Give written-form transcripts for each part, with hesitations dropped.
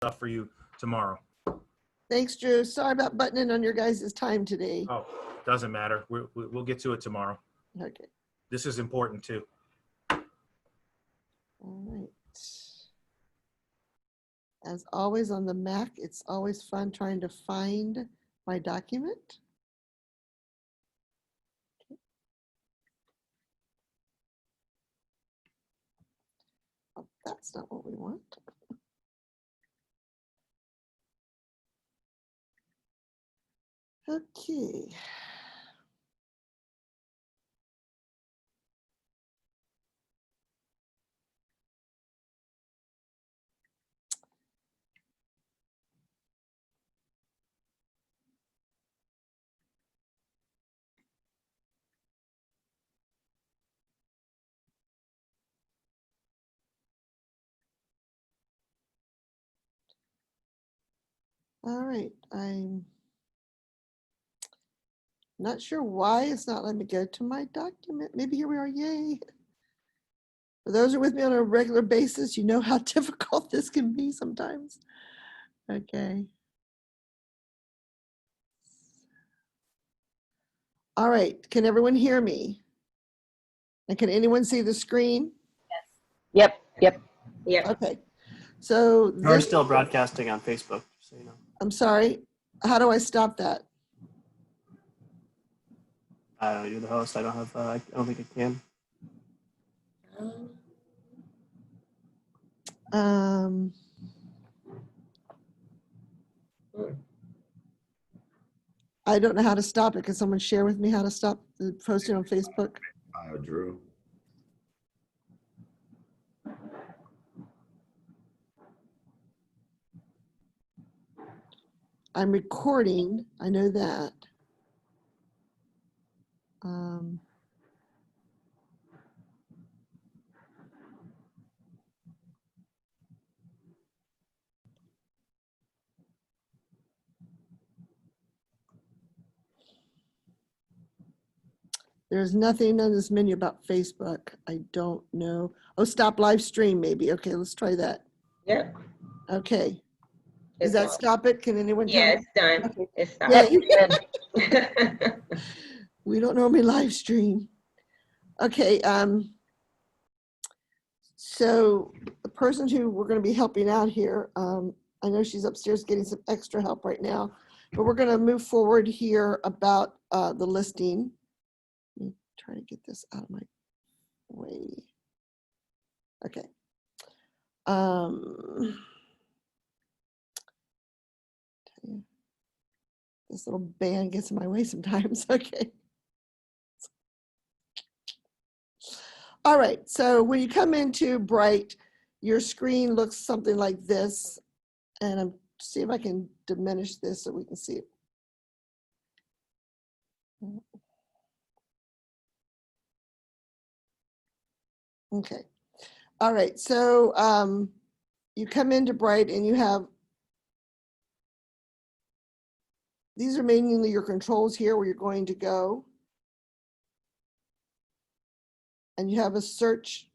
stuff for you tomorrow. Thanks, Drew. Sorry about butting in on your guys' time today. Oh, doesn't matter. We'll get to it tomorrow. Okay. This is important too. All right. As always on the Mac, it's always fun trying to find my document. Oh, that's not what we want. Okay. All right. I'm not sure why it's not letting me go to my document. Maybe here we are. Yay. For those who are with me on a regular basis, you know how difficult this can be sometimes. Okay. All right. Can everyone hear me? And can anyone see the screen? Yep. Okay. So We're this, still broadcasting on Facebook, so you know. I'm sorry. How do I stop that? You're the host. I don't have. I don't think I can. I don't know how to stop it. Can someone share with me how to stop the posting on Facebook? Drew. I'm recording. I know that. There's nothing on this menu about Facebook. I don't know. Oh, stop live stream maybe. Okay, let's try that. Yep. Okay. Does It's that on. stop it? Can anyone tell Yeah, me? it's done. Okay. It's Yay. stopped. We don't normally live stream. Okay. So the person who we're going to be helping out here, I know she's upstairs getting some extra help right now, but we're going to move forward here about the listing. Let me try to get this out of my way. Okay. This little band gets in my way sometimes. Okay. All right. So when you come into Bright, your screen looks something like this. And I'm see if I can diminish this so we can see it. Okay. All right. So you come into Bright and you have, these are mainly your controls here where you're going to go. And you have a search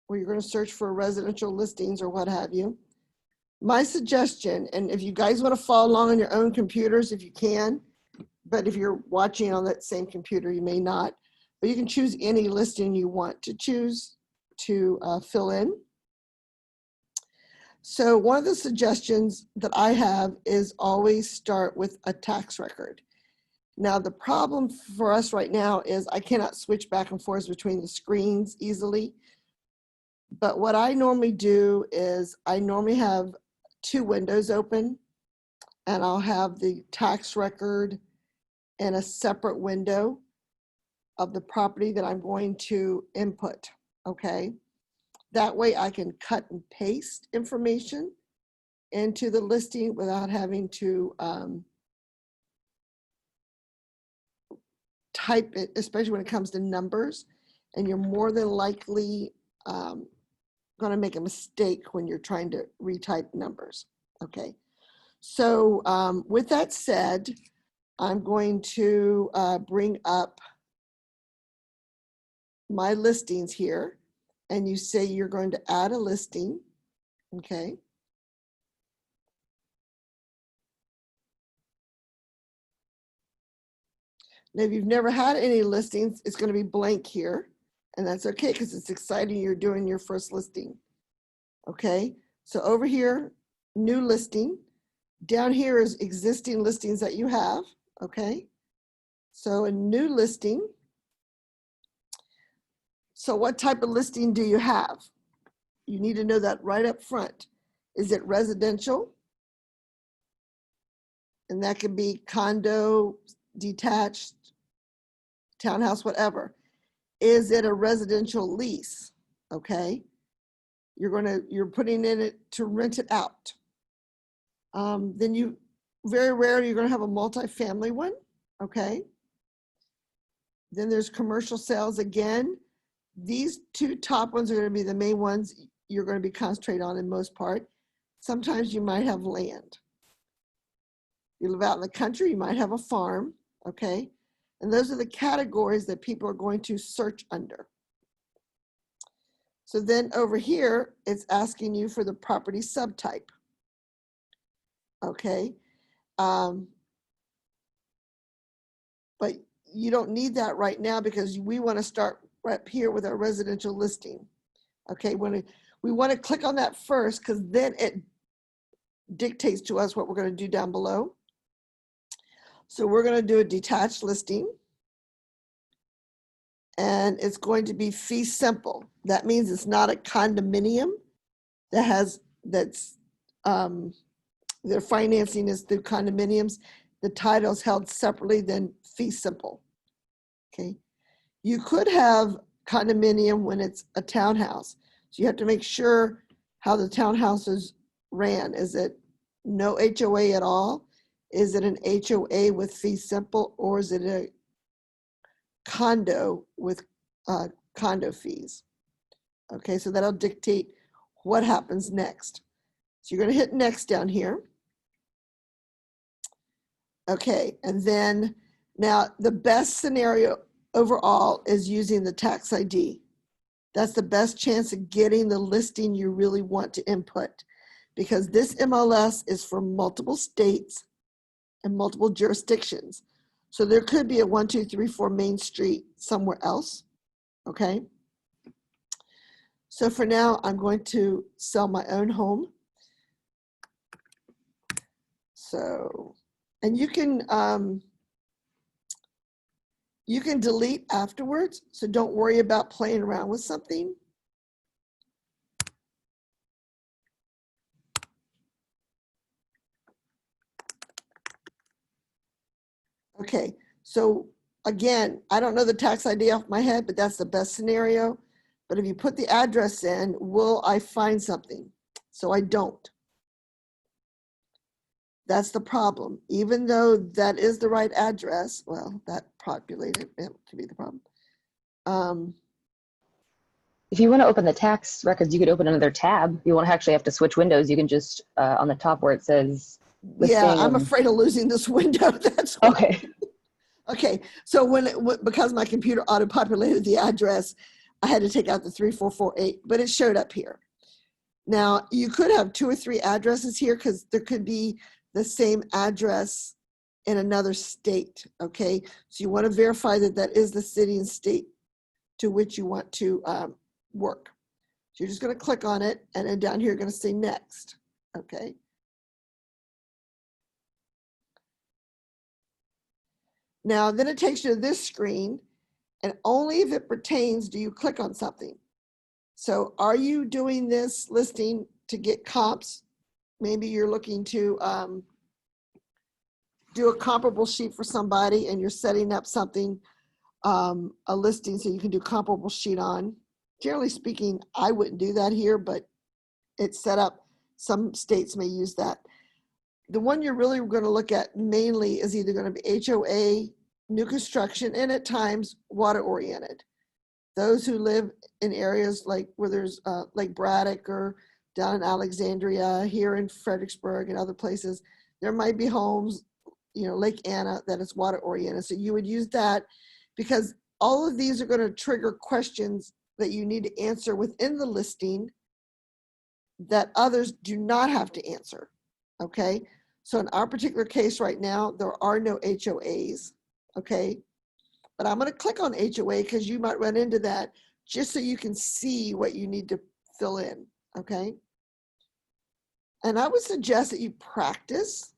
where you're going to search for residential listings or what have you. My suggestion, and if you guys want to follow along on your own computers, if you can, but if you're watching on that same computer, you may not, but you can choose any listing you want to choose to fill in. So one of the suggestions that I have is always start with a tax record. Now, the problem for us right now is I cannot switch back and forth between the screens easily. But what I normally do is I normally have two windows open and I'll have the tax record in a separate window of the property that I'm going to input, okay? That way I can cut and paste information into the listing without having to type it, especially when it comes to numbers. And you're more than likely going to make a mistake when you're trying to retype numbers, okay? So with that said, I'm going to bring up my listings here, and you say you're going to add a listing, okay? Now, if you've never had any listings, it's going to be blank here. And that's okay because it's exciting. You're doing your first listing. Okay. So over here, new listing. Down here is existing listings that you have. Okay. So a new listing. So what type of listing do you have? You need to know that right up front. Is it residential? And that could be condo, detached, townhouse, whatever. Is it a residential lease? Okay. You're putting in it to rent it out. Then you, very rarely, you're going to have a multifamily one. Okay. Then there's commercial sales again. These two top ones are going to be the main ones you're going to be concentrated on in most part. Sometimes you might have land. You live out in the country, you might have a farm, okay? And those are the categories that people are going to search under. So then over here, it's asking you for the property subtype, okay? But you don't need that right now because we want to start right up here with our residential listing. Okay, we want to click on that first because then it dictates to us what we're going to do down below. So we're going to do a detached listing. And it's going to be fee simple. That means it's not a condominium their financing is through condominiums. The title is held separately than fee simple. Okay. You could have condominium when it's a townhouse. So you have to make sure how the townhouses ran. Is it no HOA at all? Is it an HOA with fee simple, or is it a condo with condo fees? Okay, so that'll dictate what happens next. So you're going to hit next down here. Okay, and then now the best scenario overall is using the tax ID. That's the best chance of getting the listing you really want to input, because this MLS is for multiple states and multiple jurisdictions. So there could be a 1, 2, 3, 4 Main Street somewhere else, okay? So for now, I'm going to sell my own home. So, and you can delete afterwards, so don't worry about playing around with something. Okay, so again, I don't know the tax ID off my head, but that's the best scenario. But if you put the address in, will I find something? So I don't. That's the problem. Even though that is the right address, well, that populated, it could be the problem. If you want to open the tax records, you could open another tab. You won't actually have to switch windows. You can just, on the top where it says listing. Yeah, I'm afraid of losing this window. That's why. Okay. Okay, so because my computer auto-populated the address, I had to take out the 3448, but it showed up here. Now, you could have 2 or 3 addresses here because there could be the same address in another state, okay? So you want to verify that that is the city and state to which you want to work. So you're just going to click on it, and then down here, you're going to say next, okay? Now, then it takes you to this screen, and only if it pertains do you click on something. So are you doing this listing to get comps? Maybe you're looking to do a comparable sheet for somebody and you're setting up something, a listing so you can do comparable sheet on. Generally speaking, I wouldn't do that here, but it's set up. Some states may use that. The one you're really going to look at mainly is either going to be HOA, new construction, and at times water oriented. Those who live in areas like where there's Lake Braddock or down in Alexandria, here in Fredericksburg and other places, there might be homes, you know, Lake Anna, that is water oriented. So you would use that because all of these are going to trigger questions that you need to answer within the listing that others do not have to answer, okay? So in our particular case right now, there are no HOAs, okay? but I'm going to click on HOA because you might run into that just so you can see what you need to fill in, okay? And I would suggest that you practice.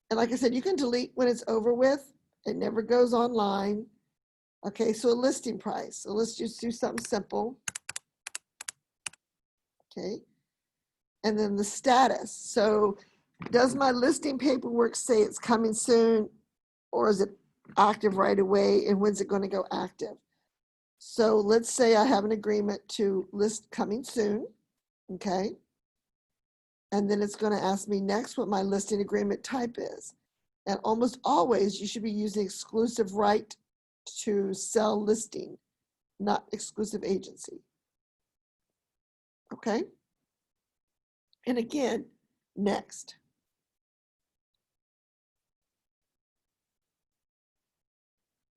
And like I said, you can delete when it's over with. It never goes online. Okay, so a listing price. So let's just do something simple. Okay, and then the status. So does my listing paperwork say it's coming soon, or is it active right away, and when's it going to go active? So let's say I have an agreement to list coming soon, okay? And then it's going to ask me next what my listing agreement type is. And almost always you should be using exclusive right to sell listing, not exclusive agency. Okay? And again, next.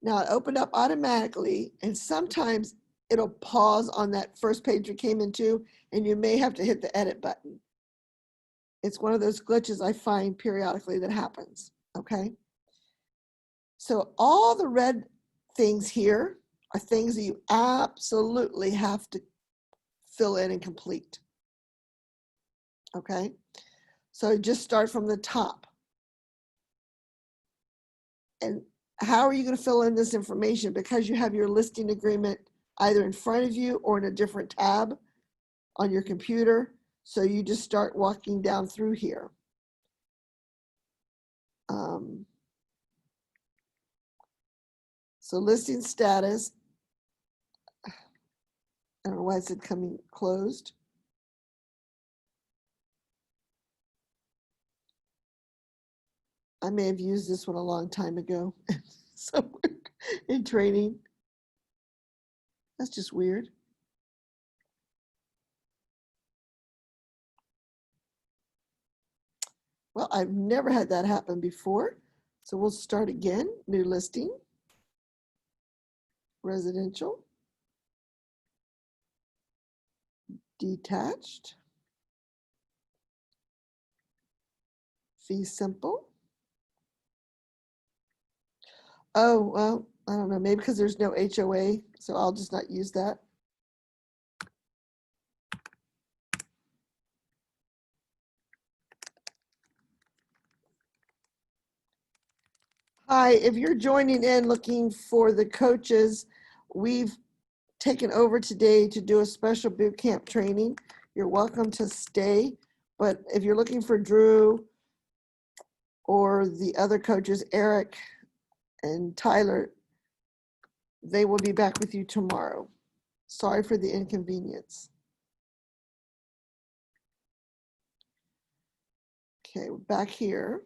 Now it opened up automatically, and sometimes it'll pause on that first page you came into, and you may have to hit the edit button. It's one of those glitches I find periodically that happens, okay? So all the red things here are things that you absolutely have to fill in and complete, okay? So just start from the top. And how are you going to fill in this information? Because you have your listing agreement either in front of you or in a different tab on your computer. So you just start walking down through here. So listing status, I don't know why it said coming closed. I may have used this one a long time ago somewhere in training. That's just weird. Well, I've never had that happen before. So we'll start again, new listing, residential, detached, fee simple. Oh, well, I don't know, maybe because there's no HOA, so I'll just not use that. Hi, if you're joining in looking for the coaches, we've taken over today to do a special boot camp training. You're welcome to stay, but if you're looking for Drew or the other coaches, Eric and Tyler, they will be back with you tomorrow. Sorry for the inconvenience. Okay, we're back here.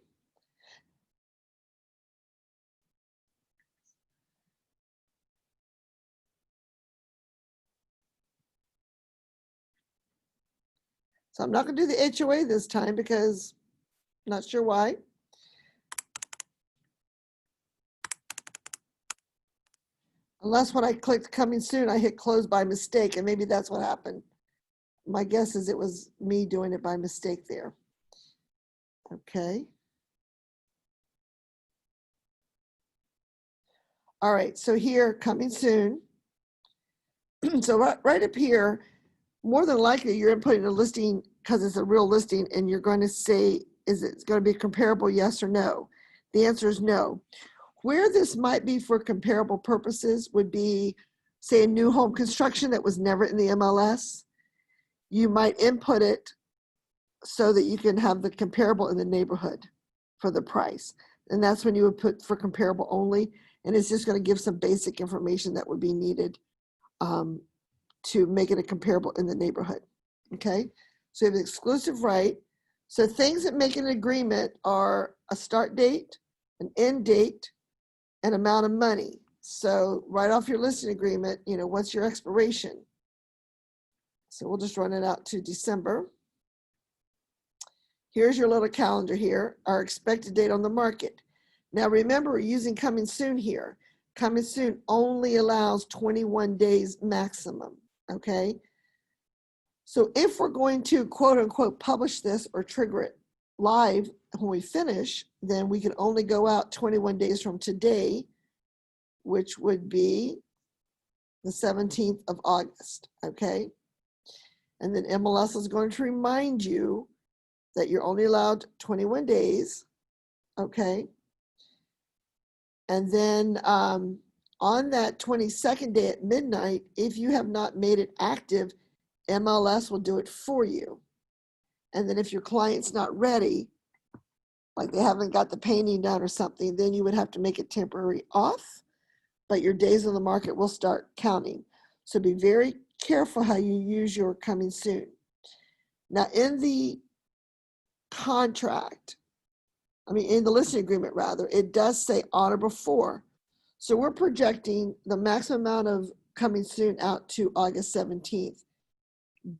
So I'm not going to do the HOA this time because I'm not sure why. Unless when I clicked coming soon, I hit close by mistake, and maybe that's what happened. My guess is it was me doing it by mistake there. Okay. All right, so here, coming soon. So right up here, more than likely you're inputting a listing because it's a real listing, and you're going to say, is it going to be comparable, yes or no? The answer is no. Where this might be for comparable purposes would be, say, a new home construction that was never in the MLS. You might input it so that you can have the comparable in the neighborhood for the price. And that's when you would put for comparable only. And it's just going to give some basic information that would be needed to make it a comparable in the neighborhood. Okay, so you have an exclusive right. So things that make an agreement are a start date, an end date, and amount of money. So right off your listing agreement, you know, what's your expiration? So we'll just run it out to December. Here's your little calendar here, our expected date on the market. Now remember, we're using coming soon here. Coming soon only allows 21 days maximum, okay? So if we're going to quote unquote publish this or trigger it live when we finish, then we can only go out 21 days from today. which would be the 17th of August, okay? And then MLS is going to remind you that you're only allowed 21 days, okay? And then on that 22nd day at midnight, if you have not made it active, MLS will do it for you. And then if your client's not ready, like they haven't got the painting done or something, then you would have to make it temporary off, but your days on the market will start counting. So be very careful how you use your coming soon. Now in the contract, in the listing agreement rather, it does say on or before. So we're projecting the maximum amount of coming soon out to August 17th.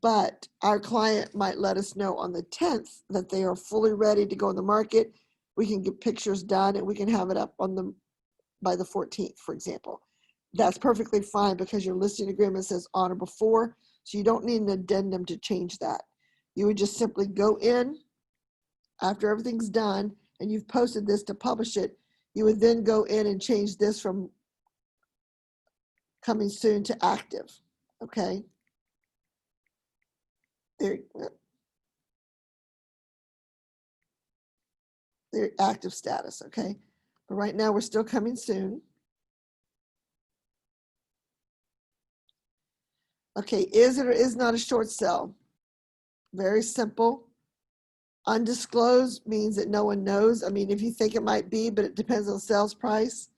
But our client might let us know on the 10th that they are fully ready to go in the market. We can get pictures done and we can have it up on by the 14th, for example. That's perfectly fine because your listing agreement says on or before, so you don't need an addendum to change that. You would just simply go in after everything's done and you've posted this to publish it. You would then go in and change this from coming soon to active, okay? Their active status, okay? But right now we're still coming soon. Okay, is it or is not a short sale? Very simple. Undisclosed means that no one knows. If you think it might be, but it depends on the sales price,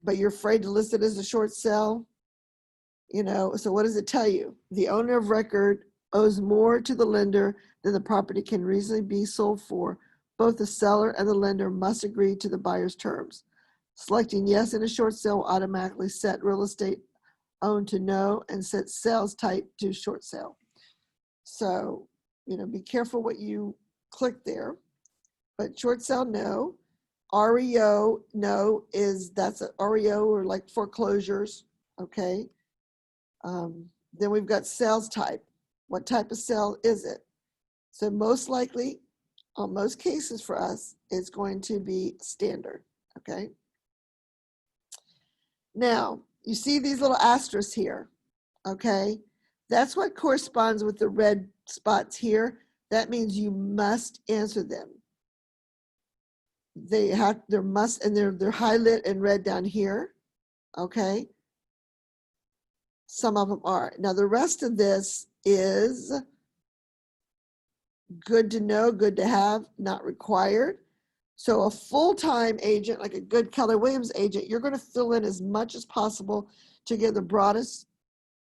but you're afraid to list it as a short sale, so what does it tell you? The owner of record owes more to the lender than the property can reasonably be sold for. Both the seller and the lender must agree to the buyer's terms. Selecting yes in a short sale will automatically set real estate owned to no and set sales type to short sale. So, be careful what you click there. But short sale, no. REO, no, that's a REO or like foreclosures, okay? Then we've got sales type. What type of sale is it? So most likely, on most cases for us, it's going to be standard, okay? Now, you see these little asterisks here, okay? That's what corresponds with the red spots here. That means you must answer them. They're highlighted and red down here, okay? Some of them are. Now the rest of this is good to know, good to have, not required. So a full-time agent, like a good Keller Williams agent, you're going to fill in as much as possible to give the broadest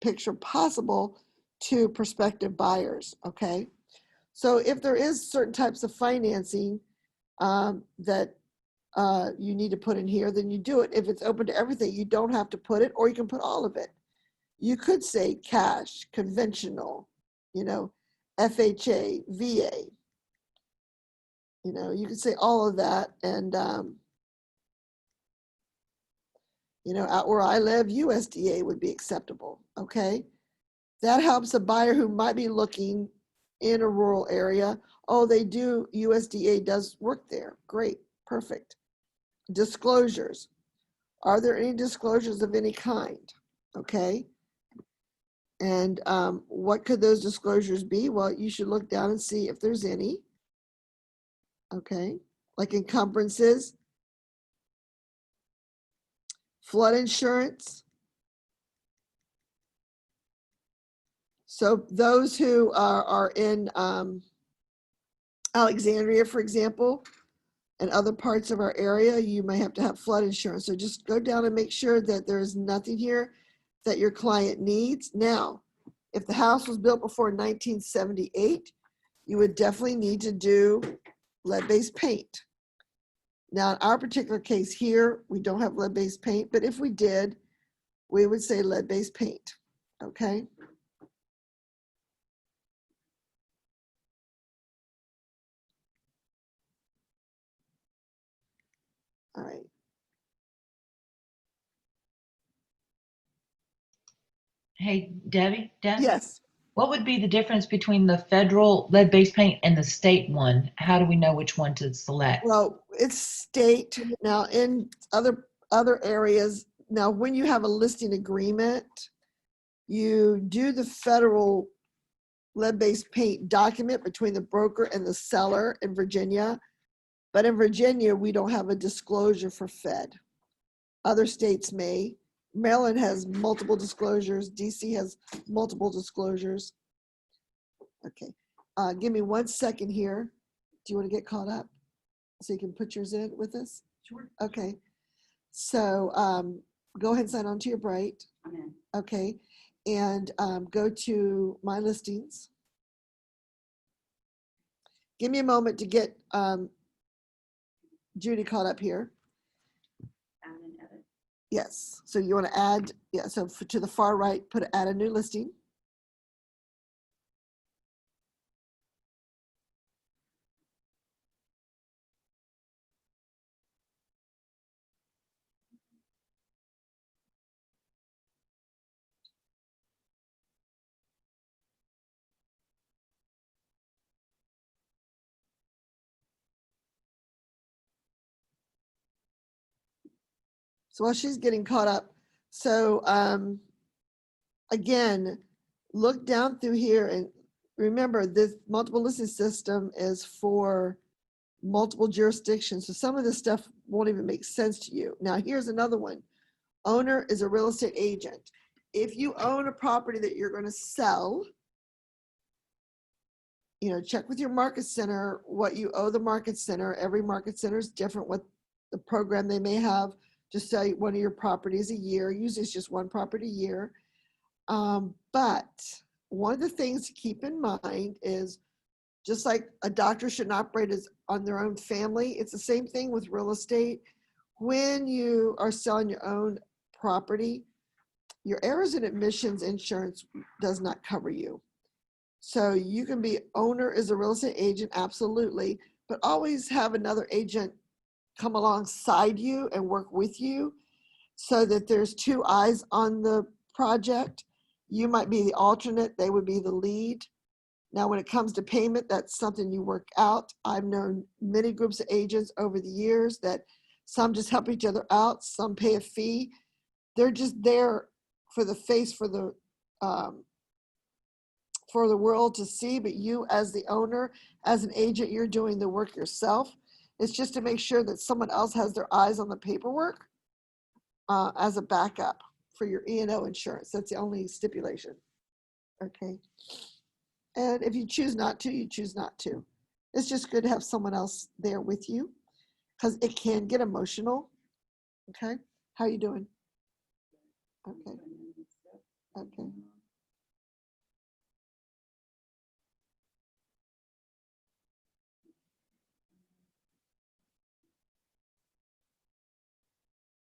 picture possible to prospective buyers, okay? So if there is certain types of financing that you need to put in here, then you do it. If it's open to everything, you don't have to put it, or you can put all of it. You could say cash, conventional, FHA, VA. You could say all of that. And, out where I live, USDA would be acceptable, okay? That helps a buyer who might be looking in a rural area. Oh, they do, USDA does work there. Great, perfect. Disclosures. Are there any disclosures of any kind? Okay. And what could those disclosures be? Well, you should look down and see if there's any. Okay. Like encumbrances, flood insurance. So those who are in Alexandria, for example, and other parts of our area, you may have to have flood insurance. So just go down and make sure that there is nothing here that your client needs. Now, if the house was built before 1978, you would definitely need to do lead-based paint. Now, in our particular case here, we don't have lead-based paint, but if we did, we would say lead-based paint, okay? All right. Hey, Debbie, Yes. what would be the difference between the federal lead-based paint and the state one? How do we know which one to select? Well, it's state. Now, in other areas, now when you have a listing agreement, you do the federal lead-based paint document between the broker and the seller in Virginia. But in Virginia, we don't have a disclosure for Fed. Other states may. Maryland has multiple disclosures. DC has multiple disclosures. Okay, give me 1 second here. Do you want to get caught up so you can put yours in with us? Sure. Okay, so go ahead and sign on to your Bright. I'm in. Okay, and go to My Listings. Give me a moment to get Judy caught up here. Add and edit. Yes, so you want to add, yeah, so to the far right, add a new listing. So while she's getting caught up, so again, look down through here and remember this multiple listing system is for multiple jurisdictions. So some of this stuff won't even make sense to you. Now here's another one. Owner is a real estate agent. If you own a property that you're going to sell, you know, check with your market center what you owe the market center. Every market center is different, what the program they may have to sell one of your properties a year. Usually it's just one property a year. But one of the things to keep in mind is just like a doctor should not operate as on their own family, it's the same thing with real estate. When you are selling your own property, your errors and omissions insurance does not cover you. So you can be owner as a real estate agent, absolutely, but always have another agent come alongside you and work with you so that there's two eyes on the project. You might be the alternate, they would be the lead. Now, when it comes to payment, that's something you work out. I've known many groups of agents over the years that some just help each other out, some pay a fee. They're just there for the face, for the world to see, but you as the owner, as an agent, you're doing the work yourself. It's just to make sure that someone else has their eyes on the paperwork as a backup for your E&O insurance. That's the only stipulation. Okay. And if you choose not to, you choose not to. It's just good to have someone else there with you because it can get emotional. Okay. How you doing? Okay. Okay.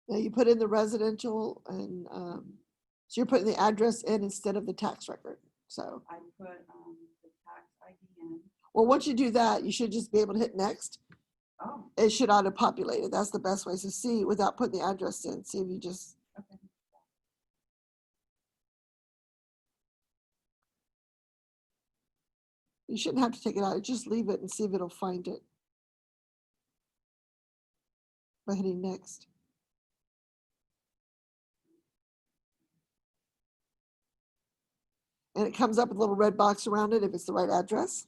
Now you put in the residential and so you're putting the address in instead of the tax record. So, I put the tax ID in. well, once you do that, you should just be able to hit next. Oh, It should auto-populate it. That's the best way to see without putting the address in. See if you just, okay. you shouldn't have to take it out. Just leave it and see if it'll find it by hitting next. And it comes up with a little red box around it if it's the right address.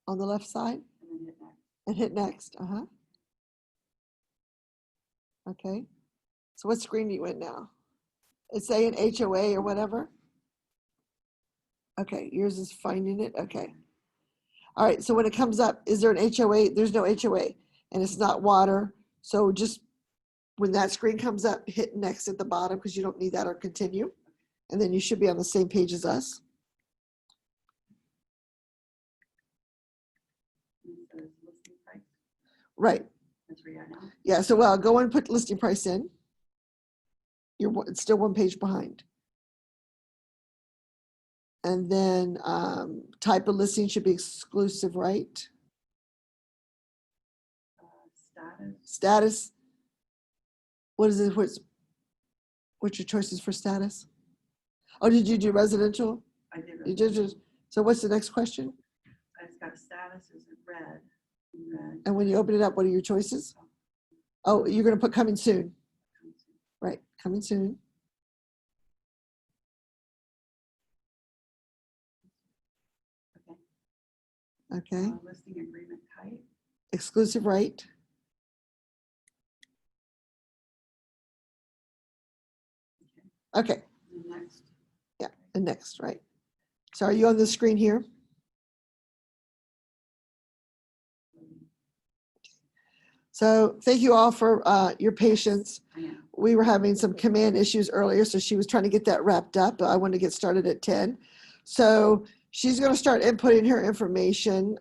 On the left side And then hit next. and hit next. Okay. So what screen are you in now? It's saying HOA or whatever. Okay, yours is finding it. Okay. All right, so when it comes up, is there an HOA? There's no HOA and it's not water. So just when that screen comes up, hit next at the bottom because you don't need that or continue. And then you should be on the same page as us. And it says listing price. Right. That's where you're at now. Yeah, so well, go and put listing price in. It's still one page behind. And then type of listing should be exclusive, right? Status. Status. What is it? What's your choices for status? Oh, did you do residential? I did. You did just, so what's the next question? It's got status is in red. In red. And when you open it up, what are your choices? Oh, you're going to put coming soon. Right, coming soon. Okay. Okay, Listing agreement type. exclusive right. Okay, And next. yeah, and next, right. So are you on the screen here? So thank you all for your patience. I am. We were having some command issues earlier, so she was trying to get that wrapped up. I wanted to get started at 10. So she's going to start inputting her information.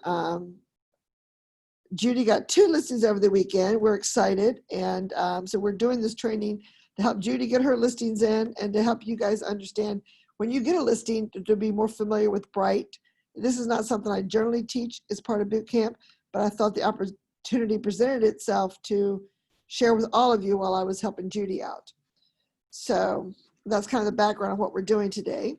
Judy got 2 listings over the weekend. We're excited. And so we're doing this training to help Judy get her listings in and to help you guys understand when you get a listing to be more familiar with Bright. This is not something I generally teach as part of boot camp, but I thought the opportunity presented itself to share with all of you while I was helping Judy out. So that's kind of the background of what we're doing today.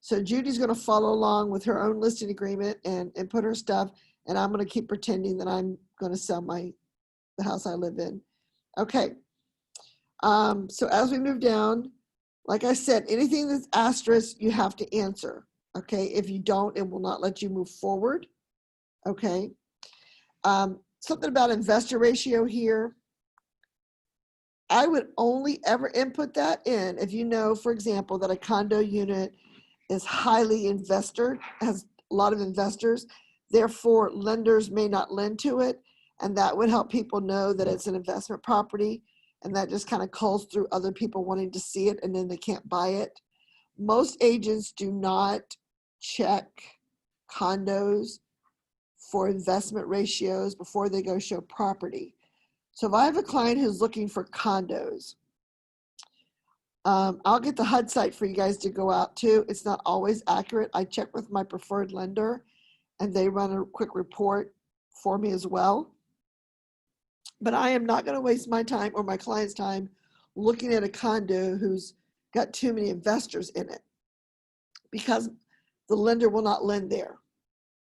So Judy's going to follow along with her own listing agreement and put her stuff, and I'm going to keep pretending that I'm going to sell the house I live in. Okay. So as we move down, like I said, anything that's asterisk, you have to answer. Okay. If you don't, it will not let you move forward. Okay. Something about investor ratio here. I would only ever input that in if you know, for example, that a condo unit is highly invested, has a lot of investors, therefore lenders may not lend to it, and that would help people know that it's an investment property, and that just kind of calls through other people wanting to see it and then they can't buy it. Most agents do not check condos for investment ratios before they go show property. So if I have a client who's looking for condos, I'll get the HUD site for you guys to go out to. It's not always accurate. I check with my preferred lender and they run a quick report for me as well. But I am not going to waste my time or my client's time looking at a condo who's got too many investors in it, because the lender will not lend there.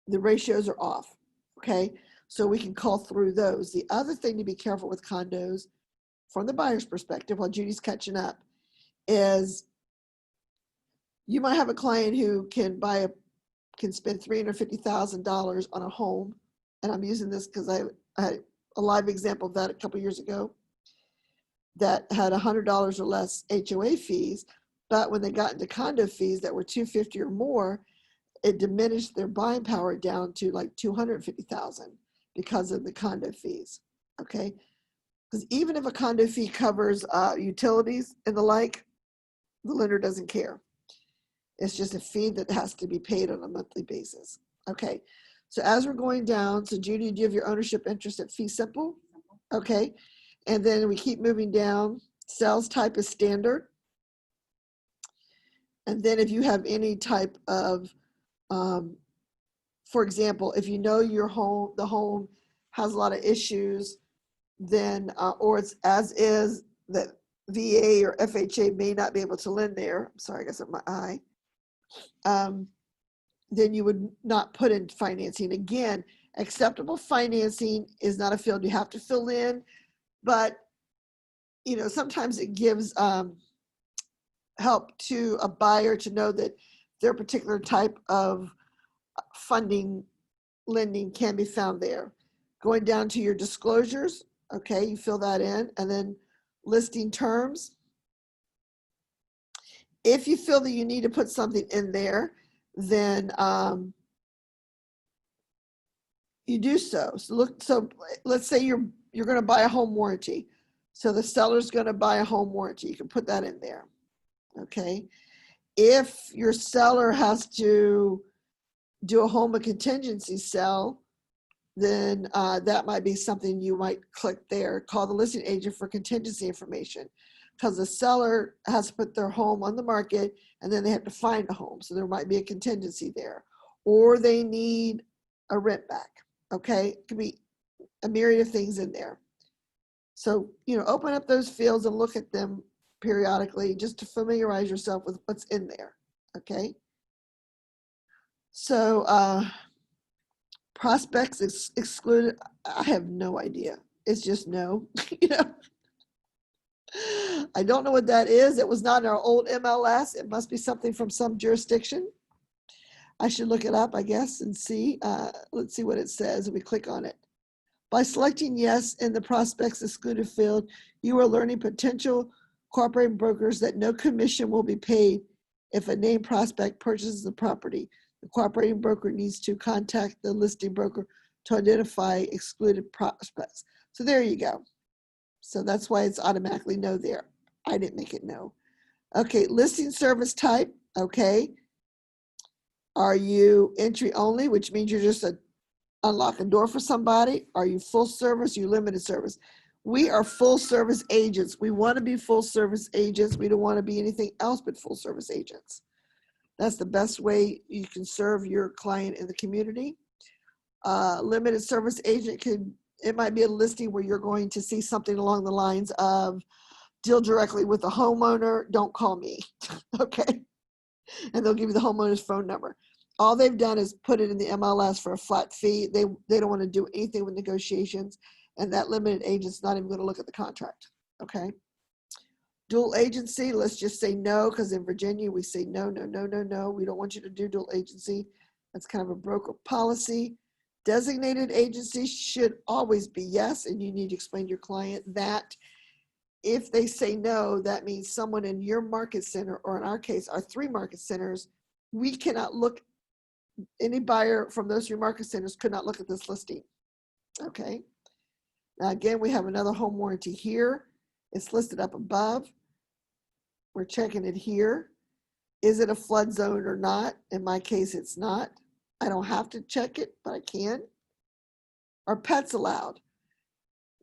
The ratios are off. Okay. So we can call through those. The other thing to be careful with condos from the buyer's perspective, while Judy's catching up, is you might have a client who can spend $350,000 on a home. And I'm using this because I had a live example of that a couple years ago, that had $100 or less HOA fees. But when they got into condo fees that were $250 or more, it diminished their buying power down to like $250,000 because of the condo fees. Okay. Because even if a condo fee covers utilities and the like, the lender doesn't care. It's just a fee that has to be paid on a monthly basis. Okay. So as we're going down, so Judy, do you have your ownership interest at fee simple? Okay. And then we keep moving down. Sales type is standard. And then if you have any type of, for example, if you know the home has a lot of issues, then, or it's as is that VA or FHA may not be able to lend there. I'm sorry, I guess my eye. Then you would not put in financing. Again, acceptable financing is not a field you have to fill in, but sometimes it gives help to a buyer to know that their particular type of funding lending can be found there. Going down to your disclosures, okay, you fill that in, and then listing terms. If you feel that you need to put something in there, then you do so. So let's say you're going to buy a home warranty. So the seller's going to buy a home warranty. You can put that in there. Okay. If your seller has to do a home of contingency sell, then that might be something you might click there. Call the listing agent for contingency information, because the seller has to put their home on the market and then they have to find a home. So there might be a contingency there, or they need a rent back. Okay. It could be a myriad of things in there. So, open up those fields and look at them periodically just to familiarize yourself with what's in there. Okay. So, prospects excluded, I have no idea. It's just no, you know. I don't know what that is. It was not in our old MLS. It must be something from some jurisdiction. I should look it up, I guess, and see. Let's see what it says if we click on it. By selecting yes in the prospects excluded field, you are learning potential cooperating brokers that no commission will be paid if a named prospect purchases the property. The cooperating broker needs to contact the listing broker to identify excluded prospects. So there you go. So that's why it's automatically no there. I didn't make it no. Okay, listing service type, okay. Are you entry only, which means you're just unlock a door for somebody? Are you full service? You limited service? We are full service agents. We want to be full service agents. We don't want to be anything else but full service agents. That's the best way you can serve your client in the community. Limited service agent it might be a listing where you're going to see something along the lines of deal directly with the homeowner, don't call me, okay? And they'll give you the homeowner's phone number. All they've done is put it in the MLS for a flat fee. They don't want to do anything with negotiations, and that limited agent's not even going to look at the contract, okay? Dual agency, let's just say no, because in Virginia we say no, no, no, no, no. We don't want you to do dual agency. That's kind of a broker policy. Designated agency should always be yes, and you need to explain to your client that if they say no, that means someone in your market center, or in our case, our 3 market centers, we cannot look, any buyer from those 3 market centers could not look at this listing, okay? Now again, we have another home warranty here. It's listed up above. We're checking it here. Is it a flood zone or not? In my case, it's not. I don't have to check it, but I can. Are pets allowed?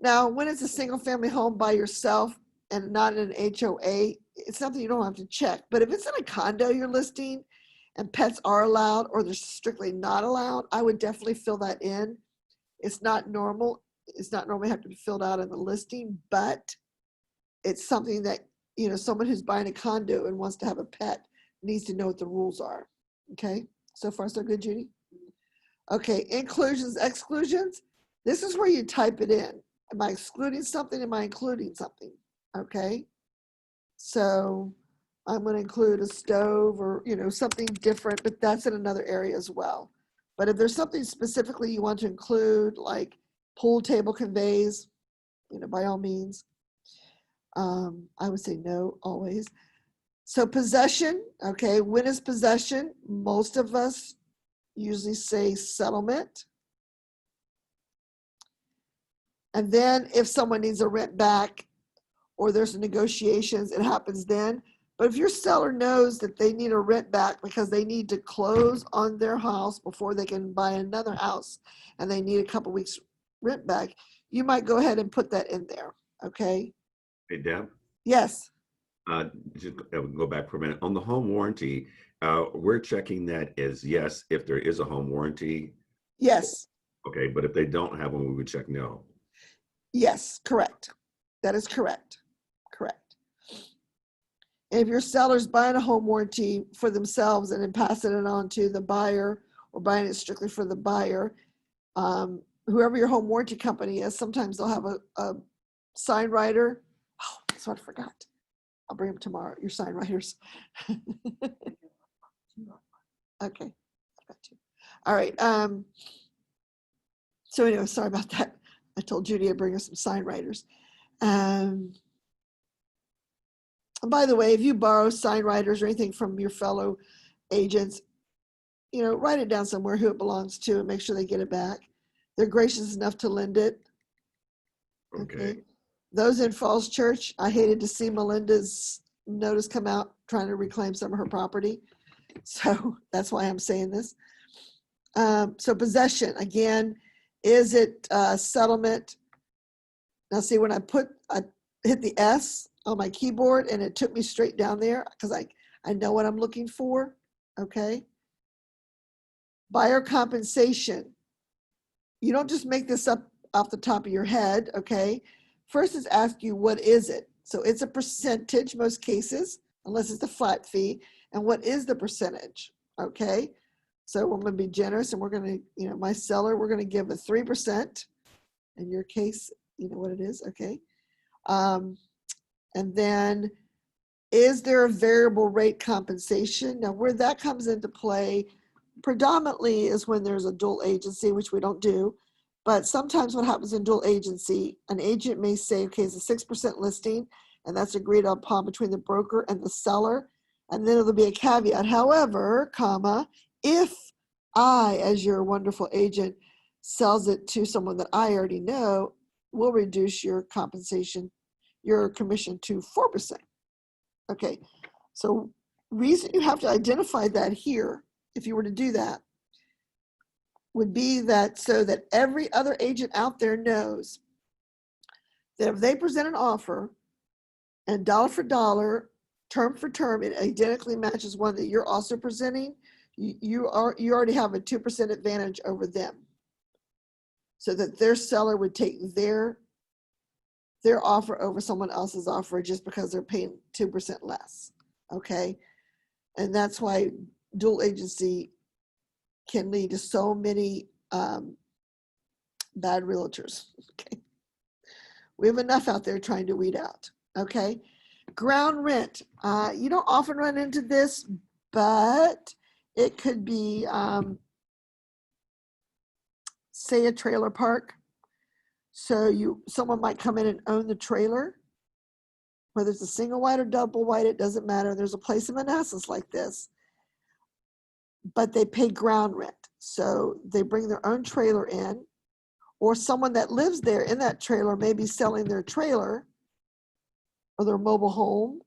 Now, when it's a single family home by yourself and not in an HOA, it's something you don't have to check. But if it's in a condo you're listing and pets are allowed or they're strictly not allowed, I would definitely fill that in. It's not normal. It's not normally have to be filled out in the listing, but it's something that, you know, someone who's buying a condo and wants to have a pet needs to know what the rules are. Okay, so far so good, Judy? Okay, inclusions, exclusions. This is where you type it in. Am I excluding something? Am I including something? Okay, so I'm going to include a stove or, you know, something different, but that's in another area as well. But if there's something specifically you want to include, like pool table conveys, you know, by all means, I would say no always. So possession, okay, when is possession? Most of us usually say settlement. And then if someone needs a rent back or there's negotiations, it happens then. But if your seller knows that they need a rent back because they need to close on their house before they can buy another house and they need a couple weeks rent back, you might go ahead and put that in there, okay? Hey, Deb, Yes, just go back for a minute. On the home warranty, we're checking that as yes, if there is a home warranty. yes, Okay, but if they don't have one, we would check no. yes, correct. That is correct, correct. And if your seller's buying a home warranty for themselves and then passing it on to the buyer or buying it strictly for the buyer, whoever your home warranty company is, sometimes they'll have a sign writer. Oh, that's what I forgot. I'll bring them tomorrow, your sign writers. Okay, I've got you. All right. So anyway, sorry about that. I told Judy I'd bring us some sign writers. And by the way, if you borrow sign writers or anything from your fellow agents, you know, write it down somewhere who it belongs to and make sure they get it back. They're gracious enough to lend it. Okay. Those in Falls Church, I hated to see Melinda's notice come out trying to reclaim some of her property. So that's why I'm saying this. So possession, again, is it settlement? Now see, when I hit the S on my keyboard and it took me straight down there because I know what I'm looking for, okay? Buyer compensation. You don't just make this up off the top of your head, okay? First is ask you, what is it? So it's a percentage most cases, unless it's a flat fee. And what is the percentage, okay? So I'm gonna be generous and we're gonna, you know, my seller, we're gonna give a 3%. In your case, You know what it is? Okay. And then, is there a variable rate compensation? Now, where that comes into play predominantly is when there's a dual agency, which we don't do. But sometimes what happens in dual agency, an agent may say, okay, it's a 6% listing, and that's agreed upon between the broker and the seller. And then it'll be a caveat. However, comma, if I, as your wonderful agent, sells it to someone that I already know, we'll reduce your compensation, your commission to 4%. Okay, so reason you have to identify that here, if you were to do that, would be that so that every other agent out there knows that if they present an offer and dollar for dollar, term for term, it identically matches one that you're also presenting, you already have a 2% advantage over them. So that their seller would take their offer over someone else's offer just because they're paying 2% less. Okay. And that's why dual agency can lead to so many bad realtors. Okay. We have enough out there trying to weed out. Okay. Ground rent. You don't often run into this, but it could be, say, a trailer park. So someone might come in and own the trailer, whether it's a single wide or double wide, it doesn't matter. There's a place in Manassas like this, but they pay ground rent. So they bring their own trailer in, or someone that lives there in that trailer may be selling their trailer or their mobile home,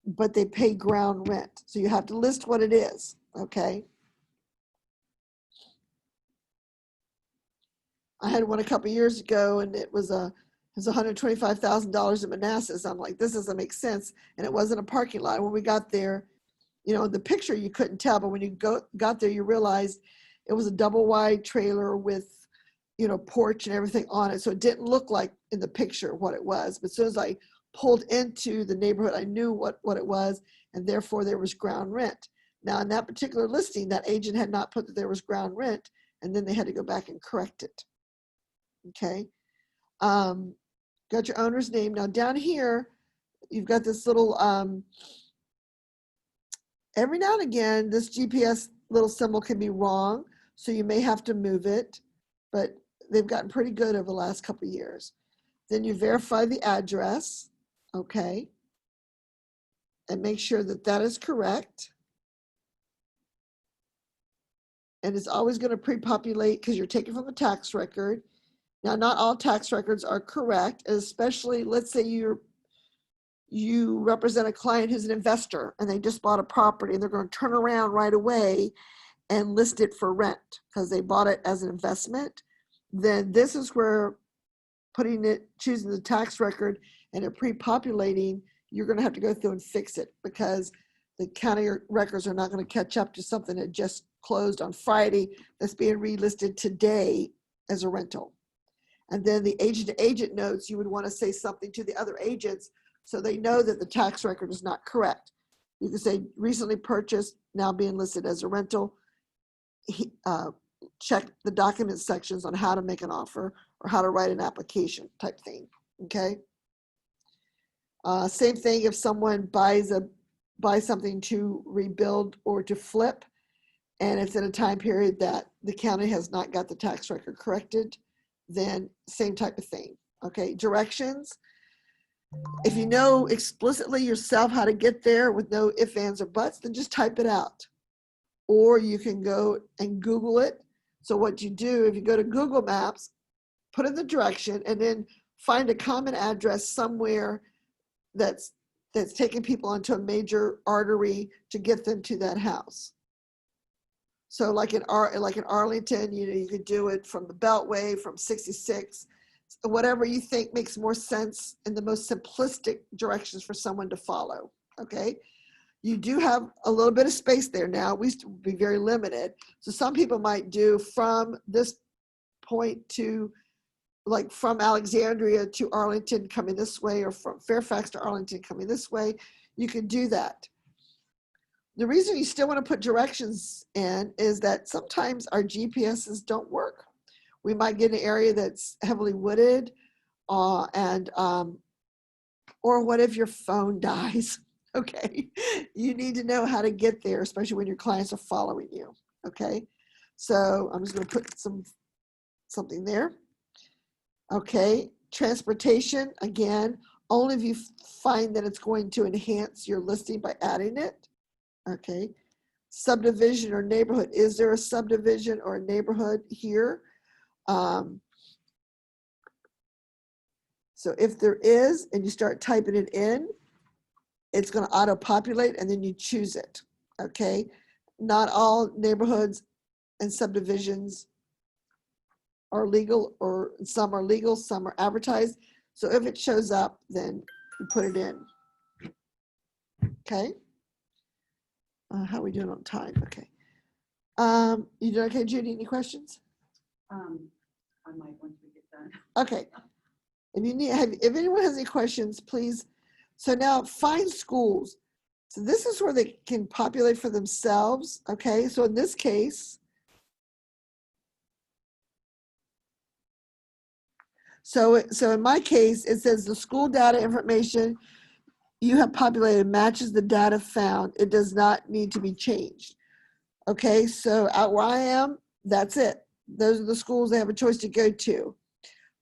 but they pay ground rent. So you have to list what it is, okay? I had one a couple of years ago, and it was $125,000 in Manassas. I'm like, this doesn't make sense. And it wasn't a parking lot. When we got there, you know, the picture you couldn't tell, but when you got there, you realized it was a double wide trailer with, you know, porch and everything on it. So it didn't look like in the picture what it was. But as soon as I pulled into the neighborhood, I knew what it was, and therefore there was ground rent. Now, in that particular listing, that agent had not put that there was ground rent, and then they had to go back and correct it. Okay. Got your owner's name. Now down here, you've got this little, every now and again, this GPS little symbol can be wrong. So you may have to move it, but they've gotten pretty good over the last couple of years. Then you verify the address. Okay. And make sure that that is correct. And it's always going to pre-populate because you're taking from the tax record. Now, not all tax records are correct, especially, let's say you represent a client who's an investor and they just bought a property and they're going to turn around right away and list it for rent because they bought it as an investment. Then this is where choosing the tax record and it pre-populating, you're going to have to go through and fix it because the county records are not going to catch up to something that just closed on Friday that's being relisted today as a rental. And then the agent-to-agent notes, you would want to say something to the other agents so they know that the tax record is not correct. You can say recently purchased, now being listed as a rental. Check the document sections on how to make an offer or how to write an application type thing, okay? Same thing if someone buys something to rebuild or to flip, and it's in a time period that the county has not got the tax record corrected, then same type of thing. Okay, directions. If you know explicitly yourself how to get there with no ifs, ands, or buts, then just type it out. Or you can go and Google it. So what you do, if you go to Google Maps, put in the direction and then find a common address somewhere that's taking people onto a major artery to get them to that house. So like in Arlington, you could do it from the Beltway, from 66, whatever you think makes more sense and the most simplistic directions for someone to follow, okay? You do have a little bit of space there now. We used to be very limited. So some people might do from this point to, like from Alexandria to Arlington coming this way, or from Fairfax to Arlington coming this way. You can do that. The reason you still want to put directions in is that sometimes our GPSs don't work. We might get an area that's heavily wooded, Or what if your phone dies? Okay, you need to know how to get there, especially when your clients are following you. Okay, so I'm just going to put something there. Okay, transportation, again, only if you find that it's going to enhance your listing by adding it. Okay, subdivision or neighborhood. Is there a subdivision or a neighborhood here? So if there is, and you start typing it in, it's going to auto-populate, and then you choose it. Okay, not all neighborhoods and subdivisions are legal, or some are legal, some are advertised. So if it shows up, then you put it in. Okay. How are we doing on time? Okay. You doing okay, Judy? Any questions? I might once we get done. Okay. If anyone has any questions, please. So now find schools. So this is where they can populate for themselves. Okay. So in this case, so in my case, it says the school data information you have populated matches the data found. It does not need to be changed. Okay, so out where I am, that's it. Those are the schools they have a choice to go to.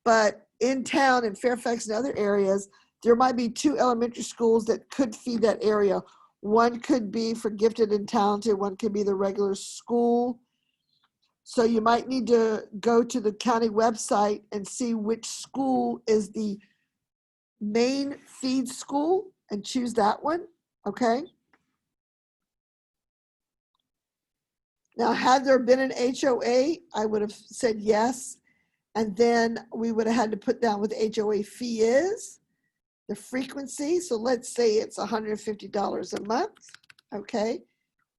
But in town, in Fairfax and other areas, there might be 2 elementary schools that could feed that area. One could be for gifted and talented, one could be the regular school. So you might need to go to the county website and see which school is the main feed school and choose that one, okay? Now, had there been an HOA, I would have said yes, and then we would have had to put down what the HOA fee is, the frequency. So let's say it's $150 a month, okay?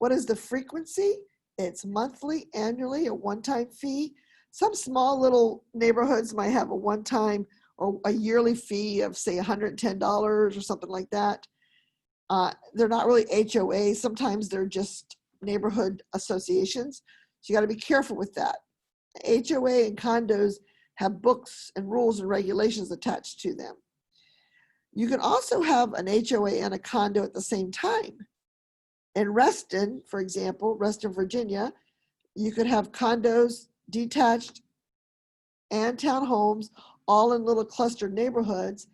What is the frequency? It's monthly, annually, a one-time fee. Some small little neighborhoods might have a one-time or a yearly fee of, say, $110 or something like that. They're not really HOA. Sometimes they're just neighborhood associations. So you got to be careful with that. HOA and condos have books and rules and regulations attached to them. You can also have an HOA and a condo at the same time. In Reston, for example, Reston, Virginia, you could have condos, detached, and townhomes, all in little clustered neighborhoods.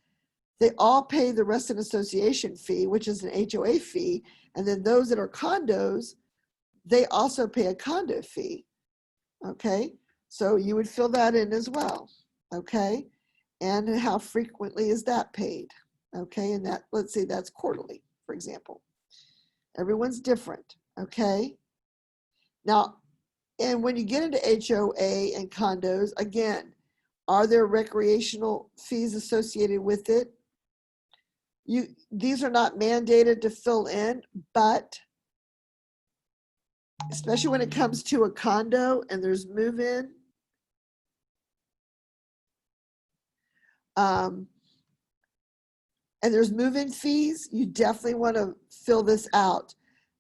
They all pay the Reston Association fee, which is an HOA fee. And then those that are condos, they also pay a condo fee. Okay, so you would fill that in as well. Okay, and how frequently is that paid? Okay, and that, let's say that's quarterly, for example. Everyone's different. Okay, now, and when you get into HOA and condos, again, are there recreational fees associated with it? These are not mandated to fill in, but especially when it comes to a condo and there's move-in, and there's move-in fees, you definitely want to fill this out.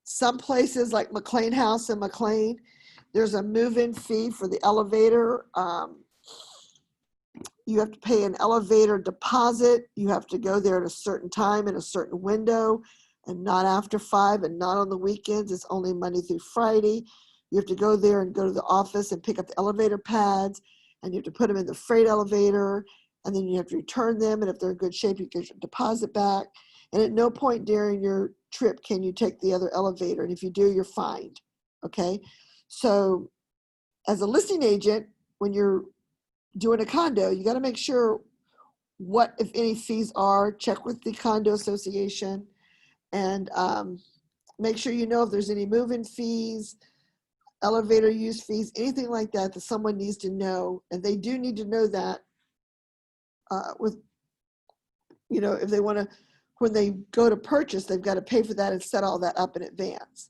Some places like McLean House in McLean, there's a move-in fee for the elevator. You have to pay an elevator deposit. You have to go there at a certain time in a certain window, and not after 5 and not on the weekends. It's only Monday through Friday. You have to go there and go to the office and pick up the elevator pads, and you have to put them in the freight elevator, and then you have to return them. And if they're in good shape, you get your deposit back. And at no point during your trip can you take the other elevator. And if you do, you're fined. Okay. So as a listing agent, when you're doing a condo, you got to make sure what, if any, fees are. Check with the condo association, and make sure you know if there's any move-in fees, elevator use fees, anything like that that someone needs to know. And they do need to know that if they want to, when they go to purchase, they've got to pay for that and set all that up in advance.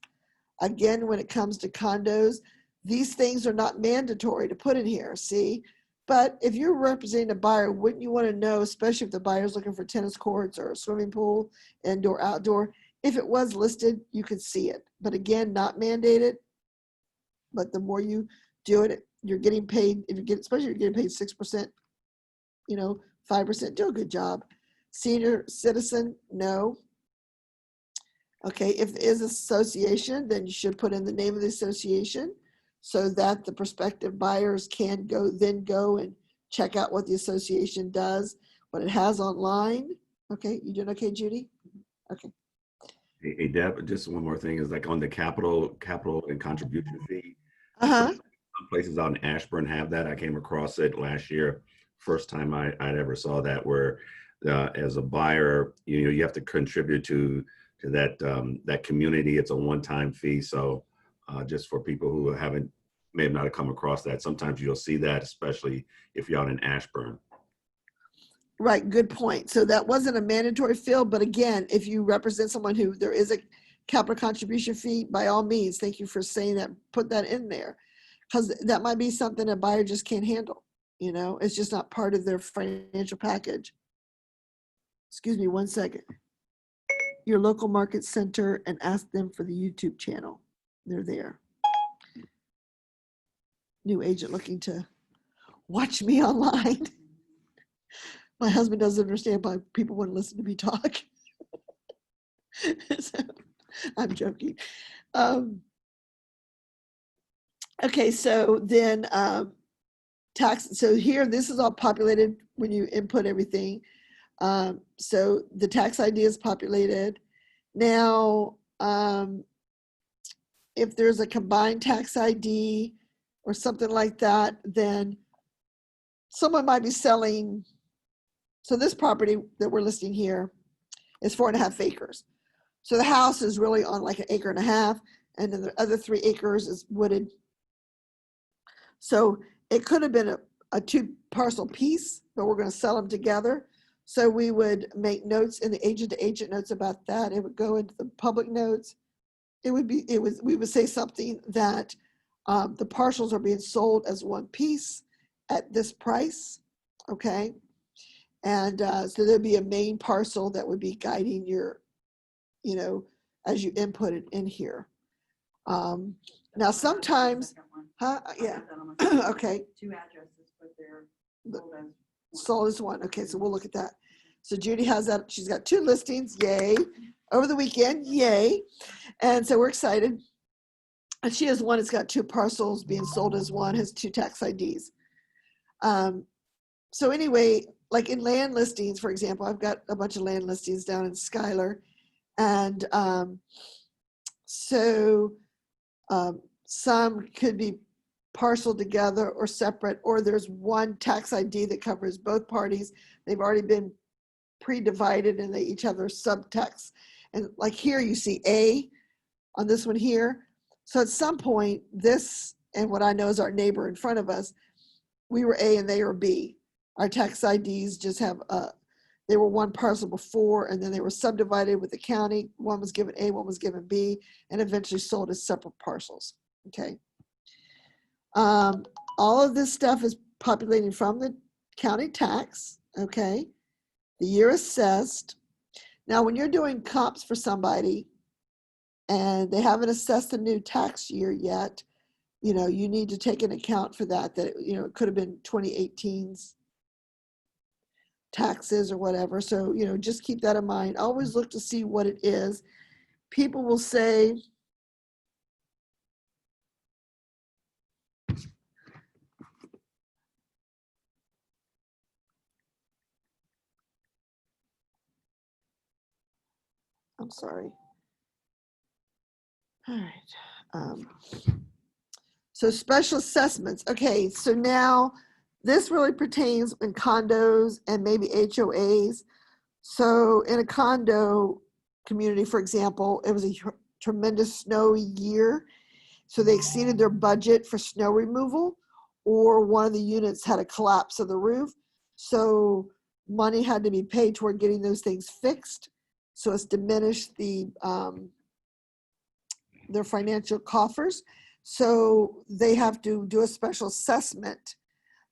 Again, when it comes to condos, these things are not mandatory to put in here, see? But if you're representing a buyer, wouldn't you want to know, especially if the buyer's looking for tennis courts or a swimming pool, indoor, outdoor, if it was listed, you could see it. But again, not mandated. But the more you do it, you're getting paid, especially if you're getting paid 6%, 5%, do a good job. Senior citizen, no. Okay, if there is association, then you should put in the name of the association so that the prospective buyers can go and check out what the association does, what it has online. Okay, you doing okay, Judy? Okay. Hey, Deb, just one more thing is like on the capital and contribution fee. Uh-huh. Some places out in Ashburn have that. I came across it last year. First time I'd ever saw that, where as a buyer, you have to contribute to that community. It's a one-time fee. So just for people who may have not come across that, sometimes you'll see that, especially if you're out in Ashburn. Right, good point. So that wasn't a mandatory fill, but again, if you represent someone who there is a capital contribution fee, by all means, thank you for saying that, put that in there. Because that might be something a buyer just can't handle. It's just not part of their financial package. Excuse me 1 second. Your local market center and ask them for the YouTube channel. They're there. New agent looking to watch me online. My husband doesn't understand why people wouldn't listen to me talk. So, I'm joking. Okay, so then tax. So here, this is all populated when you input everything. So the tax ID is populated. Now, if there's a combined tax ID or something like that, then someone might be selling. So this property that we're listing here is 4.5 acres. So the house is really on like 1.5 acres, and then the other 3 acres is wooded. So it could have been a 2-parcel piece, but we're going to sell them together. So we would make notes in the agent-to-agent notes about that. It would go into the public notes. We would say something that the parcels are being sold as one piece at this price, okay? And so there'd be a main parcel that would be guiding your, as you input it in here. Now sometimes, yeah, okay. 2 addresses, but they're sold as one. Sold as one. Okay, so we'll look at that. So Judy has that. She's got 2 listings. Yay. Over the weekend. Yay. And so we're excited. And she has one. It's got 2 parcels being sold as one, has 2 tax IDs. So anyway, like in land listings, for example, I've got a bunch of land listings down in Schuyler. And some could be parceled together or separate, or there's one tax ID that covers both parties. They've already been pre-divided and they each have their subtext. And like here you see A on this one here. So at some point, this and what I know is our neighbor in front of us, we were A and they were B. Our tax IDs just have, they were one parcel before and then they were subdivided with the county. One was given A, one was given B, and eventually sold as separate parcels, okay? All of this stuff is populating from the county tax, okay? The year assessed. Now, when you're doing comps for somebody and they haven't assessed a new tax year yet, you need to take an account for that, it could have been 2018's taxes or whatever. So, just keep that in mind. Always look to see what it is. People will say, I'm sorry. All right. So special assessments. Okay, so now this really pertains in condos and maybe HOAs. So in a condo community, for example, it was a tremendous snowy year. So they exceeded their budget for snow removal, or one of the units had a collapse of the roof. So money had to be paid toward getting those things fixed. So it's diminished their financial coffers. So they have to do a special assessment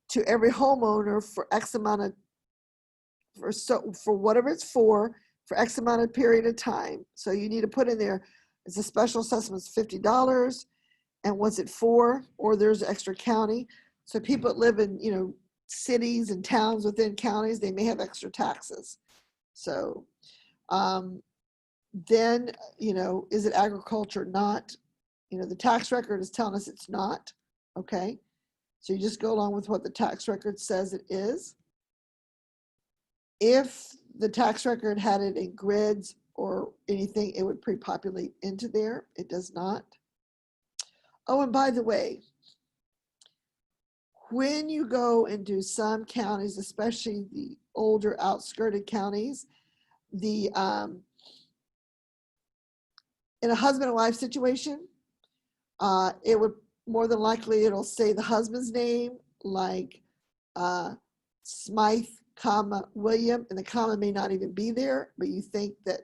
to every homeowner for X amount of, for whatever it's for X amount of period of time. So you need to put in there, it's a special assessment, it's $50, and what's it for? Or there's extra county. So people that live in, cities and towns within counties, they may have extra taxes. So then, is it agriculture? Not. The tax record is telling us it's not. Okay. So you just go along with what the tax record says it is. If the tax record had it in grids or anything, it would pre-populate into there. It does not. Oh, and by the way, when you go into some counties, especially the older outskirted counties, in a husband and wife situation, it would more than likely, it'll say the husband's name, like Smythe, William, and the comma may not even be there, but you think that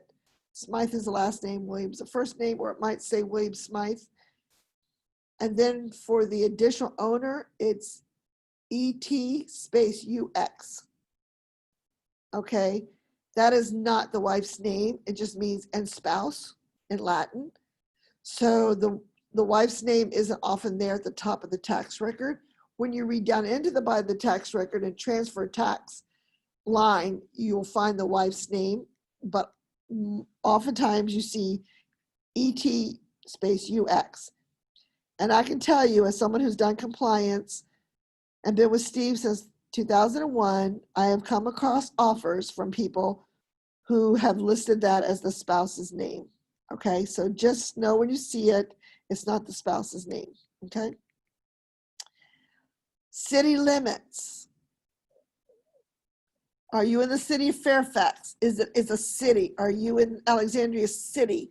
Smythe is the last name, William's the first name, or it might say William Smythe. And then for the additional owner, it's ET space UX. Okay, that is not the wife's name. It just means and spouse in Latin. So the wife's name isn't often there at the top of the tax record. When you read down into by the tax record and transfer tax line, you'll find the wife's name, but oftentimes you see ET space UX. And I can tell you, as someone who's done compliance and been with Steve since 2001, I have come across offers from people who have listed that as the spouse's name. Okay, so just know when you see it, it's not the spouse's name. Okay. City limits. Are you in the city of Fairfax? Is a city? Are you in Alexandria City?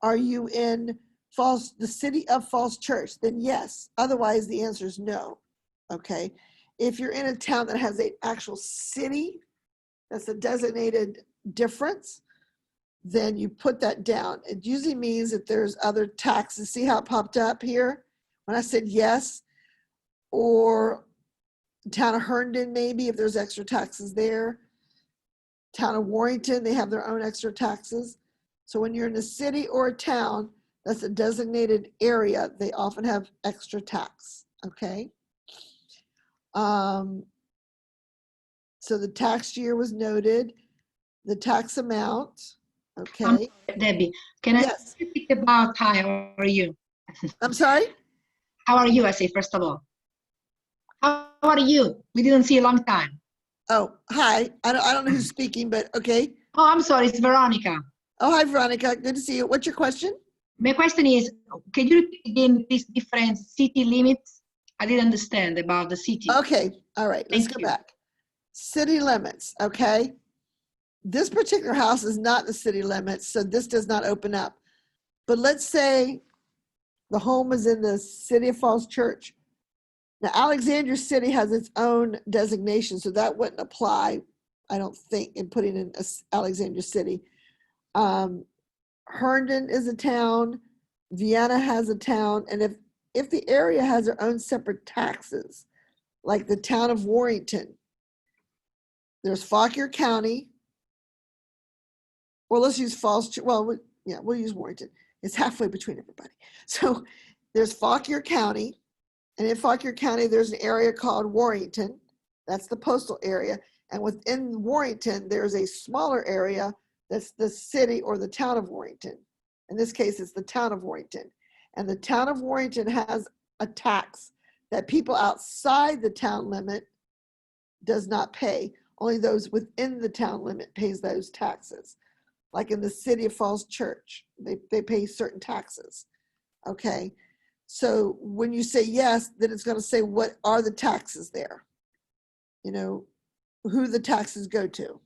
Are you in the city of Falls Church? Then yes. Otherwise, the answer is no. Okay. If you're in a town that has an actual city, that's a designated difference, then you put that down. It usually means that there's other taxes. See how it popped up here when I said yes? Or town of Herndon, maybe, if there's extra taxes there. Town of Warrington, they have their own extra taxes. So when you're in a city or a town that's a designated area, they often have extra tax, okay? So the tax year was noted, the tax amount, okay? Debbie, can Yes. I speak about how are you? I'm sorry? How are you, I say, first of all? How are you? We didn't see a long time. Oh, hi. I don't know who's speaking, but okay. Oh, I'm sorry, it's Veronica. Oh, hi, Veronica. Good to see you. What's your question? My question is, can you repeat again these different city limits? I didn't understand about the city. Okay. All right. Let's Thank go you. back. City limits. Okay. This particular house is not the city limits, so this does not open up. But let's say the home is in the city of Falls Church. Now, Alexandria City has its own designation, so that wouldn't apply, I don't think, in putting in Alexandria City. Herndon is a town, Vienna has a town, and if the area has their own separate taxes, like the town of Warrington, there's Fauquier County, well, let's use Falls, well, yeah, we'll use Warrington. It's halfway between everybody. So there's Fauquier County, and in Fauquier County, there's an area called Warrington. That's the postal area. And within Warrington, there's a smaller area that's the city or the town of Warrington. In this case, it's the town of Warrington. And the town of Warrington has a tax that people outside the town limit does not pay. Only those within the town limit pays those taxes. Like in the city of Falls Church, they pay certain taxes. Okay. So when you say yes, then it's going to say what are the taxes there? You know, who the taxes go to.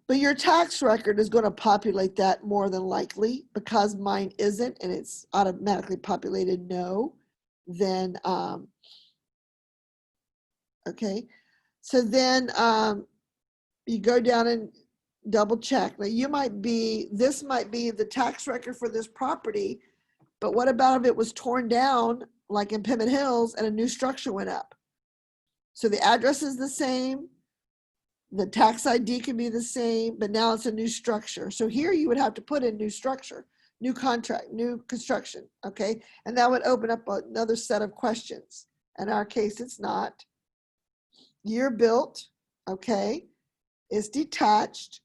But your tax record is going to populate that more than likely, because mine isn't and it's automatically populated no. Then, okay. So then you go down and double check. Now this might be the tax record for this property, but what about if it was torn down like in Pemmon Hills and a new structure went up? So the address is the same, the tax ID can be the same, but now it's a new structure. So here you would have to put in new structure, new contract, new construction, okay? And that would open up another set of questions, In our case, it's not. Year built, okay? It's detached.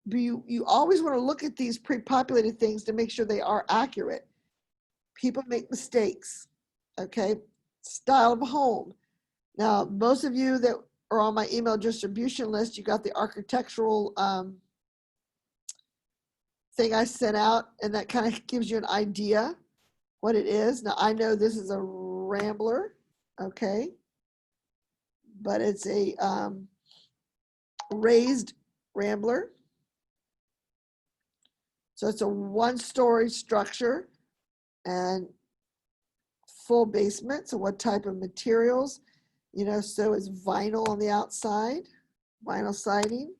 But you always want to look at these pre-populated things to make sure they are accurate. People make mistakes, okay? Style of home. Now, most of you that are on my email distribution list, you got the architectural thing I sent out, and that kind of gives you an idea what it is. Now, I know this is a Rambler, okay? But it's a raised Rambler. So it's a one-story structure and full basement. So what type of materials? You know, so it's vinyl on the outside, vinyl siding.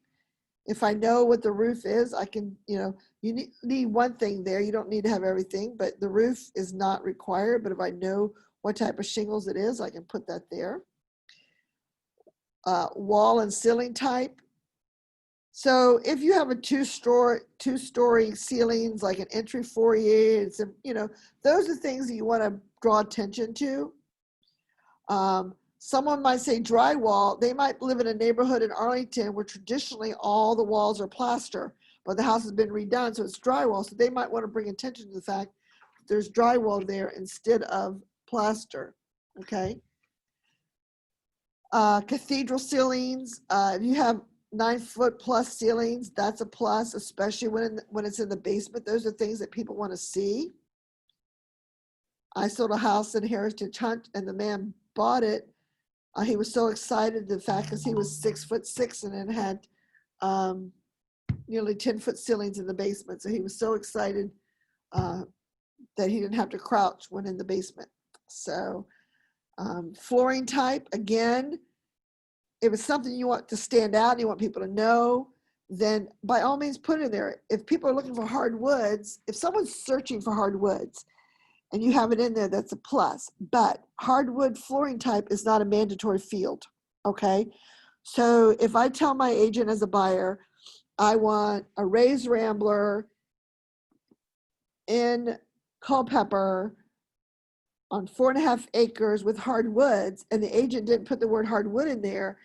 If I know what the roof is, I can, you know, you need one thing there. You don't need to have everything, but the roof is not required. But if I know what type of shingles it is, I can put that there. Wall and ceiling type. So if you have a two-story ceilings, like an entry foyer, it's a, you know, those are things that you want to draw attention to. Someone might say drywall. They might live in a neighborhood in Arlington where traditionally all the walls are plaster, but the house has been redone, so it's drywall. So they might want to bring attention to the fact that there's drywall there instead of plaster, okay? Cathedral ceilings, if you have 9-foot plus ceilings, that's a plus, especially when it's in the basement. Those are things that people want to see. I sold a house in Heritage Hunt, and the man bought it. He was so excited, the fact because he was 6'6" and it had nearly 10-foot ceilings in the basement. So he was so excited that he didn't have to crouch when in the basement. So flooring type, again, if it's something you want to stand out and you want people to know, then by all means put it in there. If people are looking for hardwoods, if someone's searching for hardwoods and you have it in there, that's a plus. But hardwood flooring type is not a mandatory field, okay? So if I tell my agent as a buyer, I want a raised Rambler in Culpeper on 4.5 acres with hardwoods, and the agent didn't put the word hardwood in there,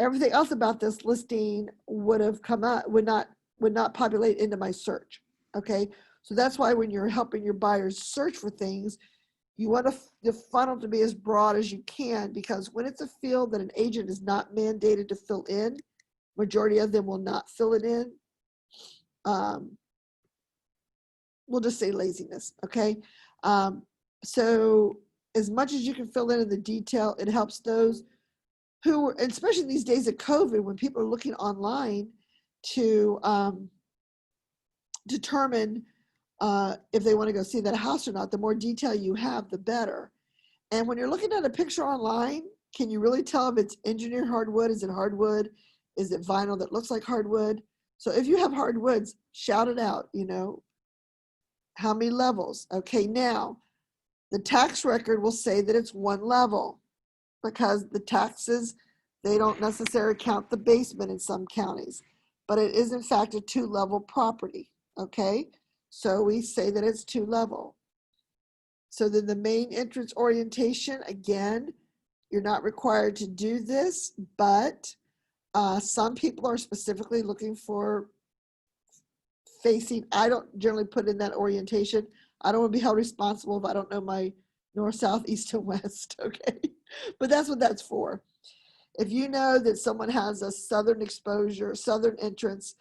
everything else about this listing would have come up, would not populate into my search, okay? So that's why when you're helping your buyers search for things, you want the funnel to be as broad as you can, because when it's a field that an agent is not mandated to fill in, majority of them will not fill it in. We'll just say laziness, okay? So as much as you can fill in the detail, it helps those who, especially in these days of COVID, when people are looking online to determine if they want to go see that house or not. The more detail you have, the better. And when you're looking at a picture online, can you really tell if it's engineered hardwood? Is it hardwood? Is it vinyl that looks like hardwood? So if you have hardwoods, shout it out, you know. How many levels? Okay, now the tax record will say that it's one level, because the taxes, they don't necessarily count the basement in some counties, but it is in fact a 2-level property, okay? So we say that it's 2-level. So then the main entrance orientation, again, you're not required to do this, but some people are specifically looking for facing. I don't generally put in that orientation. I don't want to be held responsible if I don't know my north, south, east, and west, okay? But that's what that's for. If you know that someone has a southern exposure, southern entrance,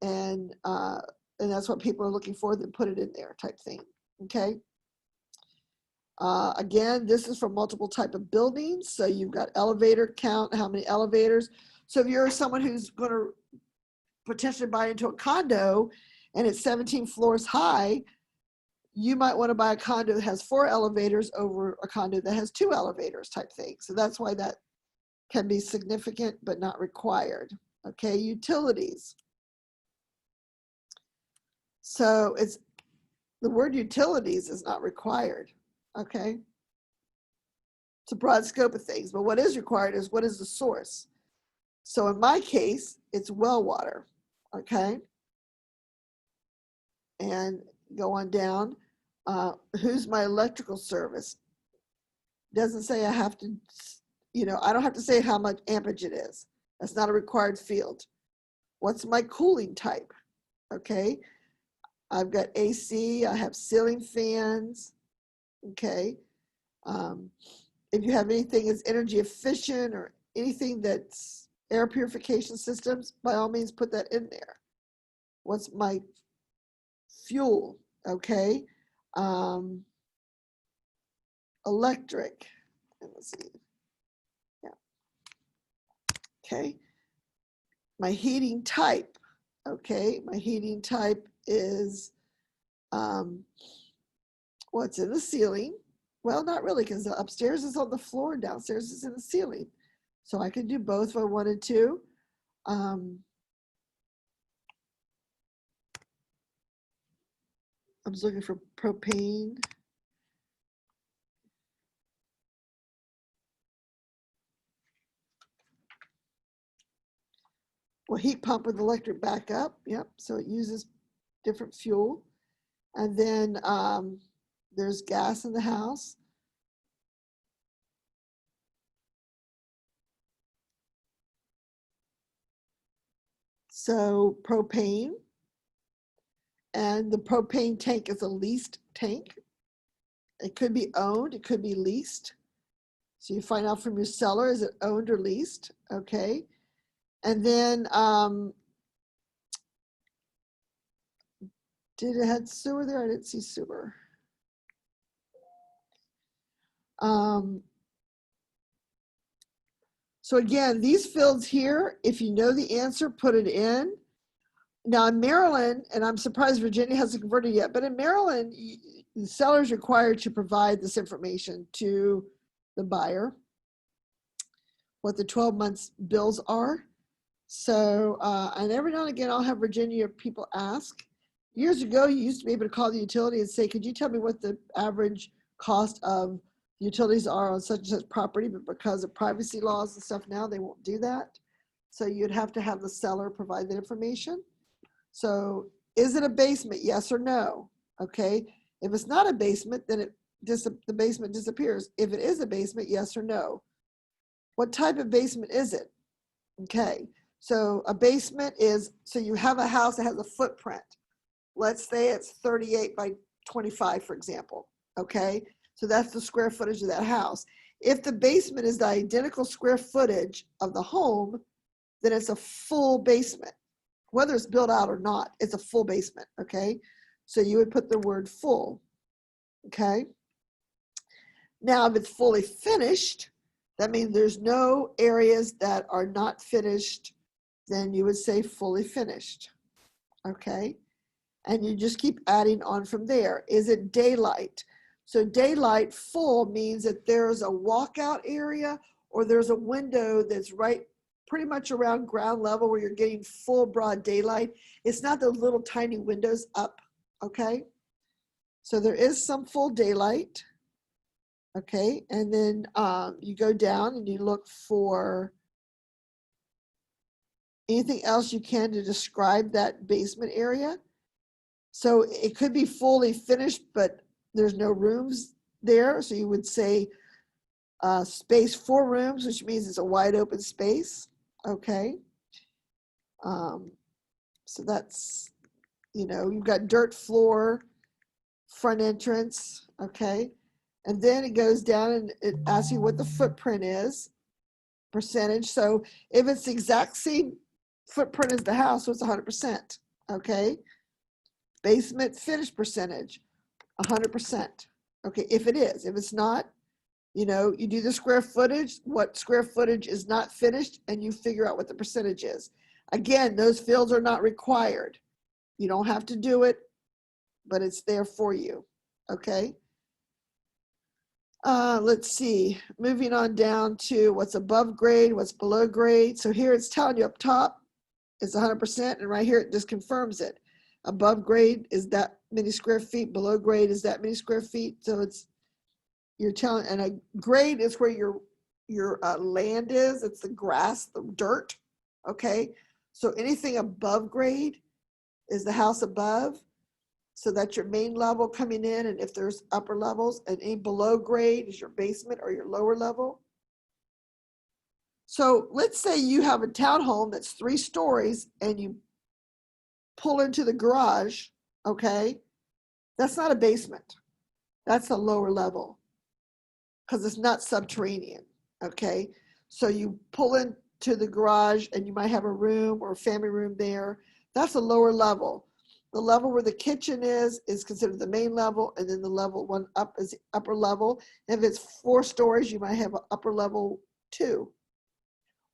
and that's what people are looking for, then put it in there type thing, okay? Again, this is for multiple type of buildings. So you've got elevator count, how many elevators. So if you're someone who's going to potentially buy into a condo and it's 17 floors high, you might want to buy a condo that has 4 elevators over a condo that has 2 elevators type thing. So that's why that can be significant but not required. Okay, utilities. So it's the word utilities is not required. Okay, it's a broad scope of things, but what is required is what is the source. So in my case, it's well water. Okay, and go on down. Who's my electrical service? Doesn't say I have to, I don't have to say how much ampage it is. That's not a required field. What's my cooling type? Okay. I've got AC, I have ceiling fans. Okay. If you have anything that's energy efficient or anything that's air purification systems, by all means put that in there. What's my fuel? Okay. Electric. Let's see. Yeah. Okay. My heating type. Okay. My heating type is what's in the ceiling. Well, not really, because the upstairs is on the floor, downstairs is in the ceiling. So I could do both if I wanted to. I was looking for propane. Well, heat pump with electric backup. Yep. So it uses different fuel. And then there's gas in the house. So propane. And the propane tank is a leased tank. It could be owned, it could be leased. So you find out from your seller, is it owned or leased? Okay. And then, did it have sewer there? I didn't see sewer. So again, these fields here, if you know the answer, put it in. Now in Maryland, and I'm surprised Virginia hasn't converted yet, but in Maryland, the seller is required to provide this information to the buyer, what the 12 months bills are. So, and every now and again, I'll have Virginia people ask. Years ago, you used to be able to call the utility and say, could you tell me what the average cost of utilities are on such and such property? But because of privacy laws and stuff now, they won't do that. So you'd have to have the seller provide that information. So is it a basement? Yes or no? Okay. If it's not a basement, then the basement disappears. If it is a basement, yes or no? What type of basement is it? Okay. So a basement is, so you have a house that has a footprint. Let's say it's 38 by 25, for example. Okay. So that's the square footage of that house. If the basement is the identical square footage of the home, then it's a full basement. Whether it's built out or not, it's a full basement. Okay. So you would put the word full. Okay. Now, if it's fully finished, that means there's no areas that are not finished, then you would say fully finished. Okay. And you just keep adding on from there. Is it daylight? So daylight full means that there's a walkout area or there's a window that's right pretty much around ground level where you're getting full broad daylight. It's not those little tiny windows up. Okay. So there is some full daylight. Okay. And then you go down and you look for anything else you can to describe that basement area. So it could be fully finished, but there's no rooms there. So you would say space 4 rooms, which means it's a wide open space. Okay. So that's, you've got dirt floor, front entrance. Okay. And then it goes down and it asks you what the footprint is, percentage. So if it's the exact same footprint as the house, so it's 100%. Okay. Basement finish percentage, 100%. Okay, if it is. If it's not, you do the square footage, what square footage is not finished, and you figure out what the percentage is. Again, those fields are not required. You don't have to do it, but it's there for you. Okay. Let's see. Moving on down to what's above grade, what's below grade. So here it's telling you up top, it's 100%, and right here it just confirms it. Above grade is that many square feet, below grade is that many square feet. So you're telling, and a grade is where your land is. It's the grass, the dirt. Okay. So anything above grade is the house above. So that's your main level coming in, and if there's upper levels, and any below grade is your basement or your lower level. So let's say you have a townhome that's 3 stories and you pull into the garage, okay? That's not a basement. That's a lower level because it's not subterranean, okay? So you pull into the garage and you might have a room or a family room there. That's a lower level. The level where the kitchen is considered the main level, and then the level 1 up is the upper level. If it's 4 stories, you might have an upper level 2.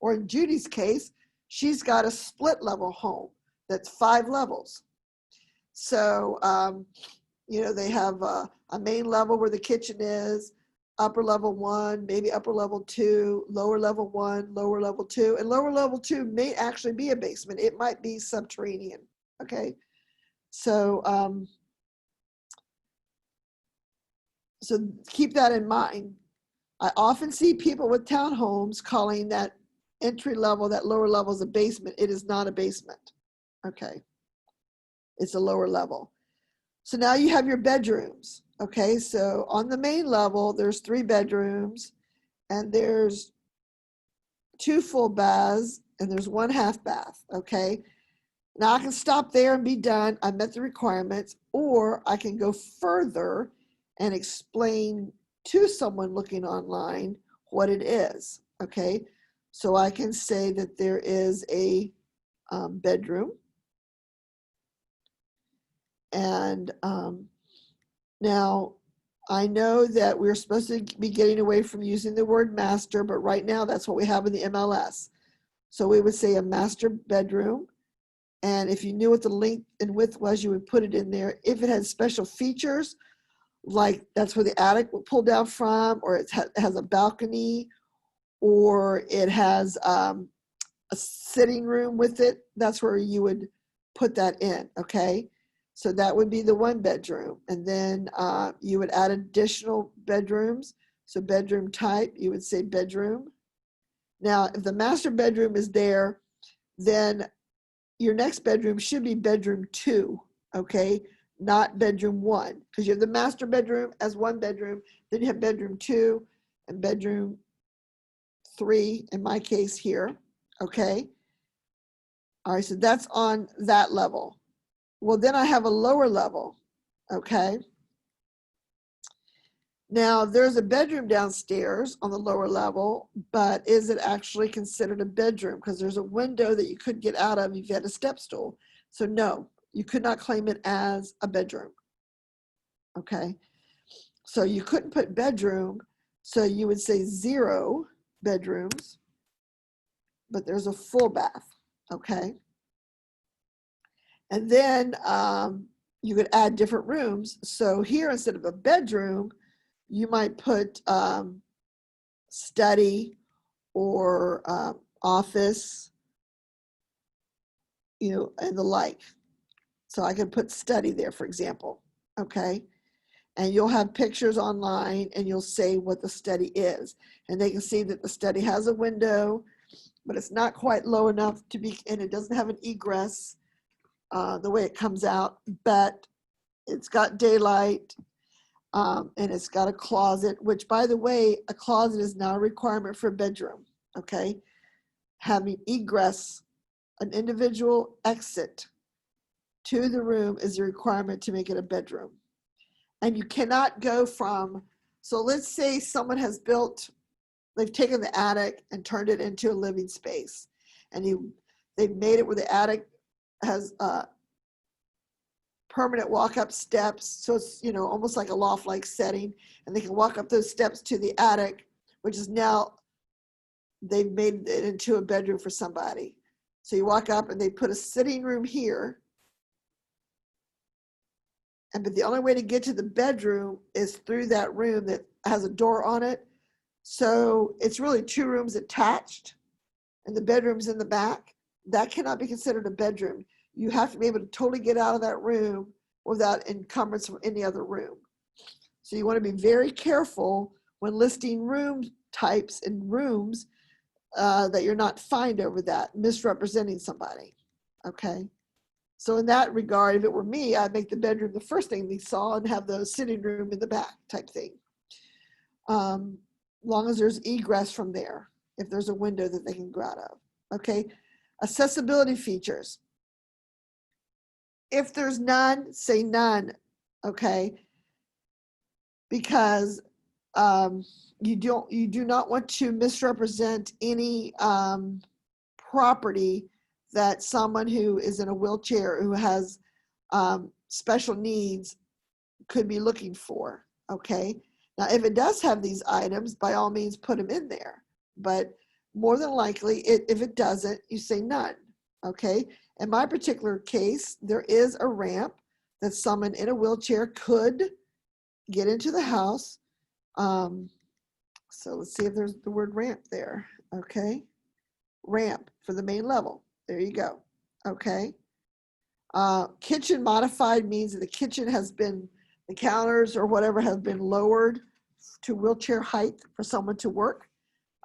Or in Judy's case, she's got a split level home that's 5 levels. So, you know, they have a main level where the kitchen is, upper level 1, maybe upper level 2, lower level 1, lower level 2, and lower level 2 may actually be a basement. It might be subterranean, okay? So, so keep that in mind. I often see people with townhomes calling that entry level, that lower level is a basement. It is not a basement, okay? It's a lower level. So now you have your bedrooms, okay? So on the main level, there's 3 bedrooms, and there's 2 full baths, and there's 1 half bath, okay? Now I can stop there and be done. I met the requirements, or I can go further and explain to someone looking online what it is, okay? So I can say that there is a bedroom, and now I know that we're supposed to be getting away from using the word master, but right now that's what we have in the MLS. So we would say a master bedroom. And if you knew what the length and width was, you would put it in there. If it has special features, like that's where the attic will pull down from, or it has a balcony, or it has a sitting room with it, that's where you would put that in, okay? So that would be the 1 bedroom. And then you would add additional bedrooms. So bedroom type, you would say bedroom. Now, if the master bedroom is there, then your next bedroom should be bedroom 2, okay? Not bedroom 1, because you have the master bedroom as 1 bedroom, then you have bedroom 2 and bedroom 3, in my case here, okay? All right, so that's on that level. Well, then I have a lower level, okay? Now, there's a bedroom downstairs on the lower level, but is it actually considered a bedroom? Because there's a window that you could get out of if you had a step stool. So no, you could not claim it as a bedroom, okay? So you couldn't put bedroom, so you would say 0 bedrooms, but there's a full bath, okay? And then you could add different rooms. So here, instead of a bedroom, you might put study or office, you know, and the like. So I could put study there, for example, okay? And you'll have pictures online and you'll say what the study is. And they can see that the study has a window, but it's not quite low enough to be, and it doesn't have an egress the way it comes out, but it's got daylight. And it's got a closet, which, by the way, a closet is now a requirement for a bedroom, okay? Having egress, an individual exit to the room is a requirement to make it a bedroom. And you cannot go from, so let's say someone has built, they've taken the attic and turned it into a living space. And they've made it where the attic has permanent walk-up steps, so it's, you know, almost like a loft-like setting, and they can walk up those steps to the attic, which is now, they've made it into a bedroom for somebody. So you walk up and they put a sitting room here, but the only way to get to the bedroom is through that room that has a door on it. So it's really 2 rooms attached, and the bedroom's in the back. That cannot be considered a bedroom. You have to be able to totally get out of that room without encumbrance from any other room. So you want to be very careful when listing room types and rooms that you're not fined over that, misrepresenting somebody, okay? So in that regard, if it were me, I'd make the bedroom the first thing they saw and have the sitting room in the back type thing. Long as there's egress from there, if there's a window that they can go out of. Okay, accessibility features. If there's none, say none, okay? Because you do not want to misrepresent any property that someone who is in a wheelchair, who has special needs, could be looking for, okay? Now, if it does have these items, by all means, put them in there. But more than likely, if it doesn't, you say none, okay? In my particular case, there is a ramp that someone in a wheelchair could get into the house. So let's see if there's the word ramp there, okay? Ramp for the main level. There you go, okay? Kitchen modified means that the kitchen has been, the counters or whatever have been lowered to wheelchair height for someone to work.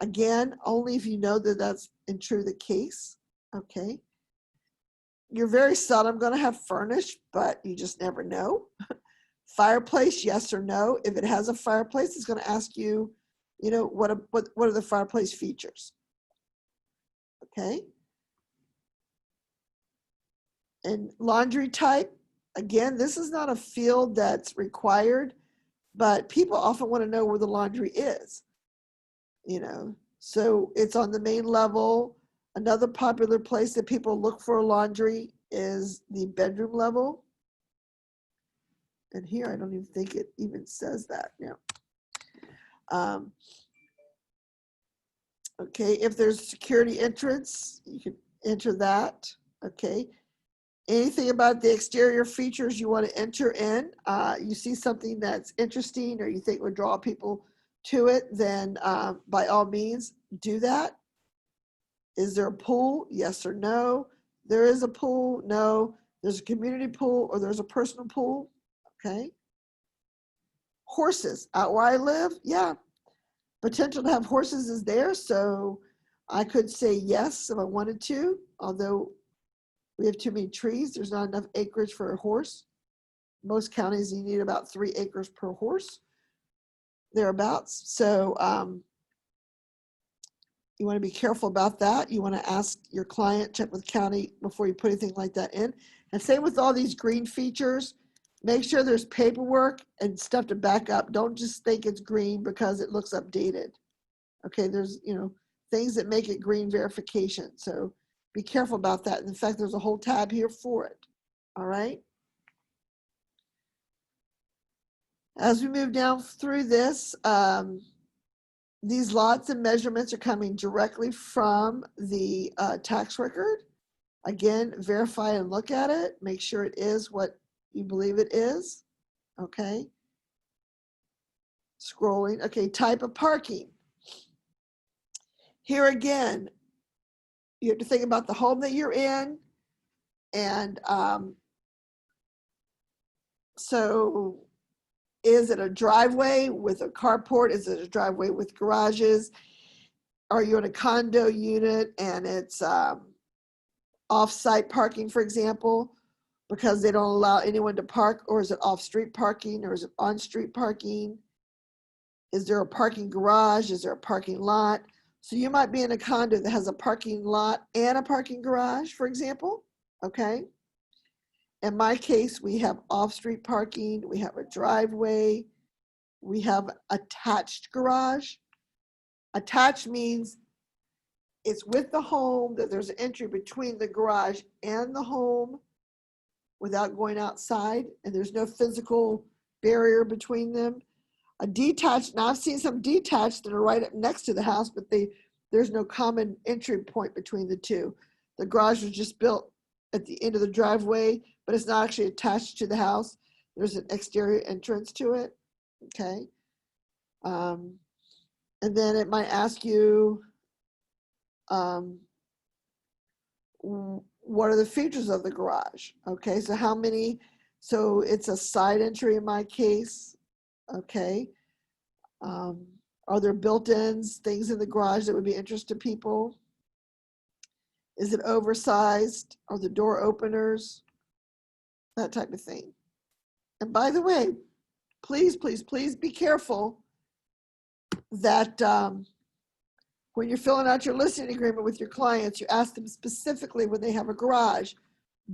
Again, only if you know that that's in true the case, okay? You're very seldom going to have furnished, but you just never know. Fireplace, yes or no. If it has a fireplace, it's going to ask you, you know, what are the fireplace features? Okay. And laundry type, again, this is not a field that's required, but people often want to know where the laundry is, you know. So it's on the main level. Another popular place that people look for laundry is the bedroom level. And here, I don't even think it even says that now. Okay, if there's security entrance, you can enter that, okay. Anything about the exterior features you want to enter in, you see something that's interesting or you think would draw people to it, then by all means, do that. Is there a pool? Yes or no? There is a pool? No. There's a community pool or there's a personal pool, okay. Horses, out where I live, yeah. Potential to have horses is there, so I could say yes if I wanted to, although we have too many trees. There's not enough acreage for a horse. Most counties, you need about 3 acres per horse, thereabouts. So you want to be careful about that. You want to ask your client, check with county before you put anything like that in. And same with all these green features. Make sure there's paperwork and stuff to back up. Don't just think it's green because it looks updated. Okay, there's, you know, things that make it green verification. So be careful about that. In fact, there's a whole tab here for it. All right. As we move down through this, these lots and measurements are coming directly from the tax record. Again, verify and look at it. Make sure it is what you believe it is. Okay. Scrolling. Okay, type of parking. Here again, you have to think about the home that you're in. And so is it a driveway with a carport? Is it a driveway with garages? Are you in a condo unit and it's off-site parking, for example, because they don't allow anyone to park? Or is it off-street parking, or is it on-street parking? Is there a parking garage? Is there a parking lot? So you might be in a condo that has a parking lot and a parking garage, for example, okay? In my case, we have off-street parking, we have a driveway, we have attached garage. Attached means it's with the home, that there's an entry between the garage and the home without going outside, and there's no physical barrier between them. A detached, now I've seen some detached that are right up next to the house, but there's no common entry point between the two. The garage was just built at the end of the driveway, but it's not actually attached to the house. There's an exterior entrance to it, okay? And then it might ask you, what are the features of the garage? Okay, so how many, so it's a side entry in my case, okay? Are there built-ins, things in the garage that would be interest to people? Is it oversized? Are the door openers? that type of thing. And by the way, please, please, please be careful that when you're filling out your listing agreement with your clients, you ask them specifically when they have a garage,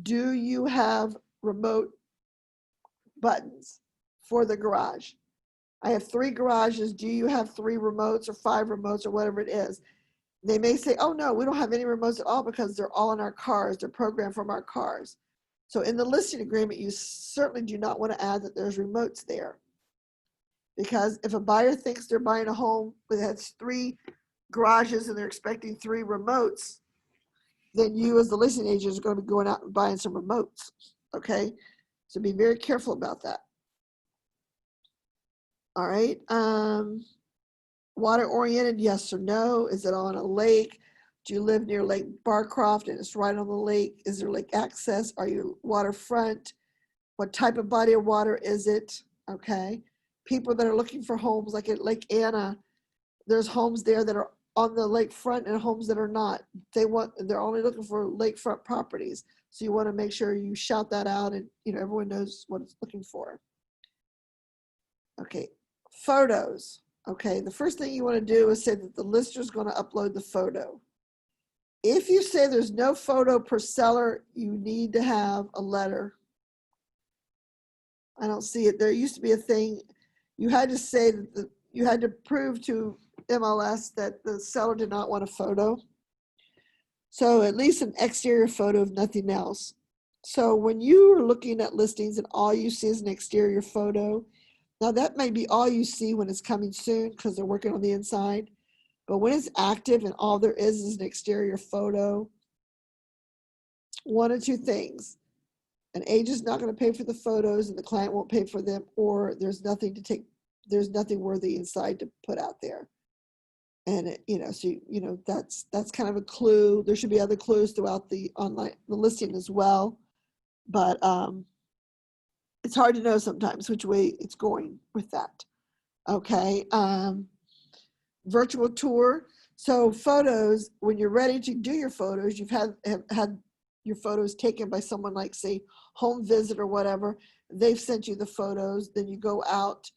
do you have remote buttons for the garage? I have 3 garages. Do you have 3 remotes or 5 remotes or whatever it is? They may say, oh no, we don't have any remotes at all because they're all in our cars. They're programmed from our cars. So in the listing agreement, you certainly do not want to add that there's remotes there. Because if a buyer thinks they're buying a home that has 3 garages and they're expecting 3 remotes, then you as the listing agent is going to be going out and buying some remotes, okay? So be very careful about that. All right, water oriented, yes or no? Is it on a lake? Do you live near Lake Barcroft and it's right on the lake? Is there lake access? Are you waterfront? What type of body of water is it? Okay. People that are looking for homes like at Lake Anna, there's homes there that are on the lakefront and homes that are not. They're only looking for lakefront properties. So you want to make sure you shout that out and everyone knows what it's looking for. Okay, photos. Okay, the first thing you want to do is say that the lister is going to upload the photo. If you say there's no photo per seller, you need to have a letter. I don't see it. There used to be a thing, you had to say that you had to prove to MLS that the seller did not want a photo. So at least an exterior photo of nothing else. So when you are looking at listings and all you see is an exterior photo, now that may be all you see when it's coming soon because they're working on the inside. But when it's active and all there is an exterior photo, one of 2 things. An agent's not going to pay for the photos and the client won't pay for them, or there's nothing worthy inside to put out there. And that's kind of a clue. There should be other clues throughout the listing as well. But it's hard to know sometimes which way it's going with that. Okay. Virtual tour. So photos, when you're ready to do your photos, you've had your photos taken by someone like, say, Home Visit or whatever. They've sent you the photos. Then you go out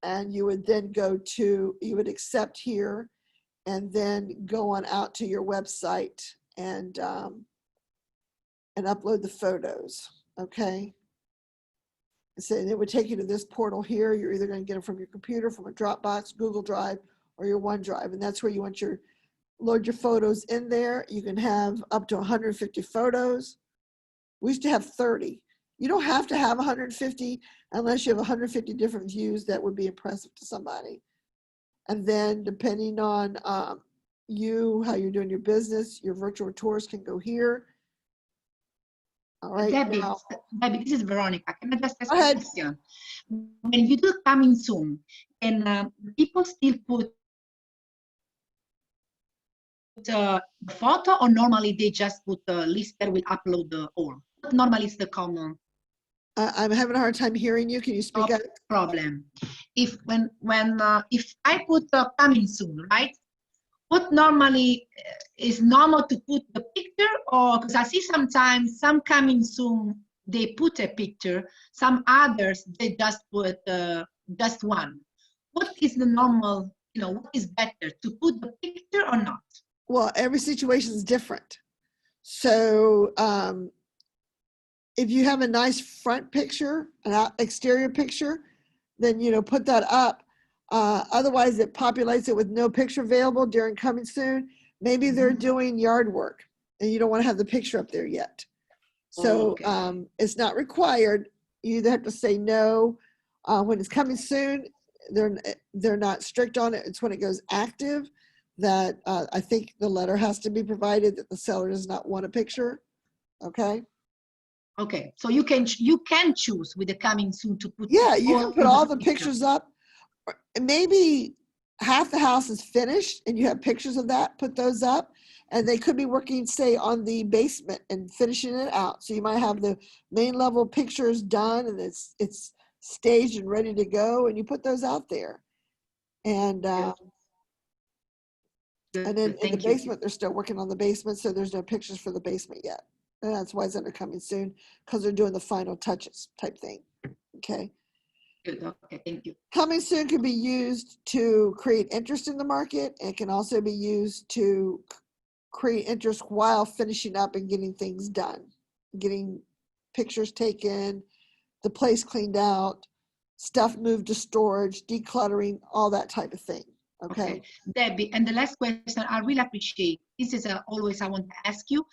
and you would then you would accept here and then go on out to your website and upload the photos. Okay. So it would take you to this portal here. You're either going to get them from your computer, from a Dropbox, Google Drive, or your OneDrive. And that's where you want load your photos in there. You can have up to 150 photos. We used to have 30. You don't have to have 150 unless you have 150 different views that would be impressive to somebody. And then depending on how you're doing your business, your virtual tours can go here. All right. Debbie, this is Veronica. Can I just ask Go a ahead. question? When you do coming soon, can people still put the photo, or normally they just put the lister will upload the form? What normally is the common I'm having a hard time hearing you. Can you speak up? problem? If if I put coming soon, right? What normally is normal to put the picture, or because I see sometimes some coming soon they put a picture, some others they just put just one. What is the normal? What is better, to put the picture or not? Well, every situation is different. So if you have a nice front picture, an exterior picture, then put that up. Otherwise, it populates it with no picture available during coming soon. Maybe they're doing yard work and you don't want to have the picture up there yet. So Okay. it's not required. You either have to say no. When it's coming soon, they're not strict on it. It's when it goes active that I think the letter has to be provided that the seller does not want a picture. Okay. Okay. So you can choose with the coming soon to put. Yeah, you can put all the picture. pictures up. Maybe half the house is finished and you have pictures of that, put those up. And they could be working, say, on the basement and finishing it out. So you might have the main level pictures done and it's staged and ready to go, and you put those out there. And then in the basement, they're still working on the basement, so there's no pictures for the basement yet. And that's why it's under coming soon, because they're doing the final touches type thing. Okay. Good. Okay, thank you. Coming soon can be used to create interest in the market, and can also be used to create interest while finishing up and getting things done, getting pictures taken, the place cleaned out, stuff moved to storage, decluttering, all that type of thing. Okay. Debbie, and the last question I really appreciate. This is always I want to ask you.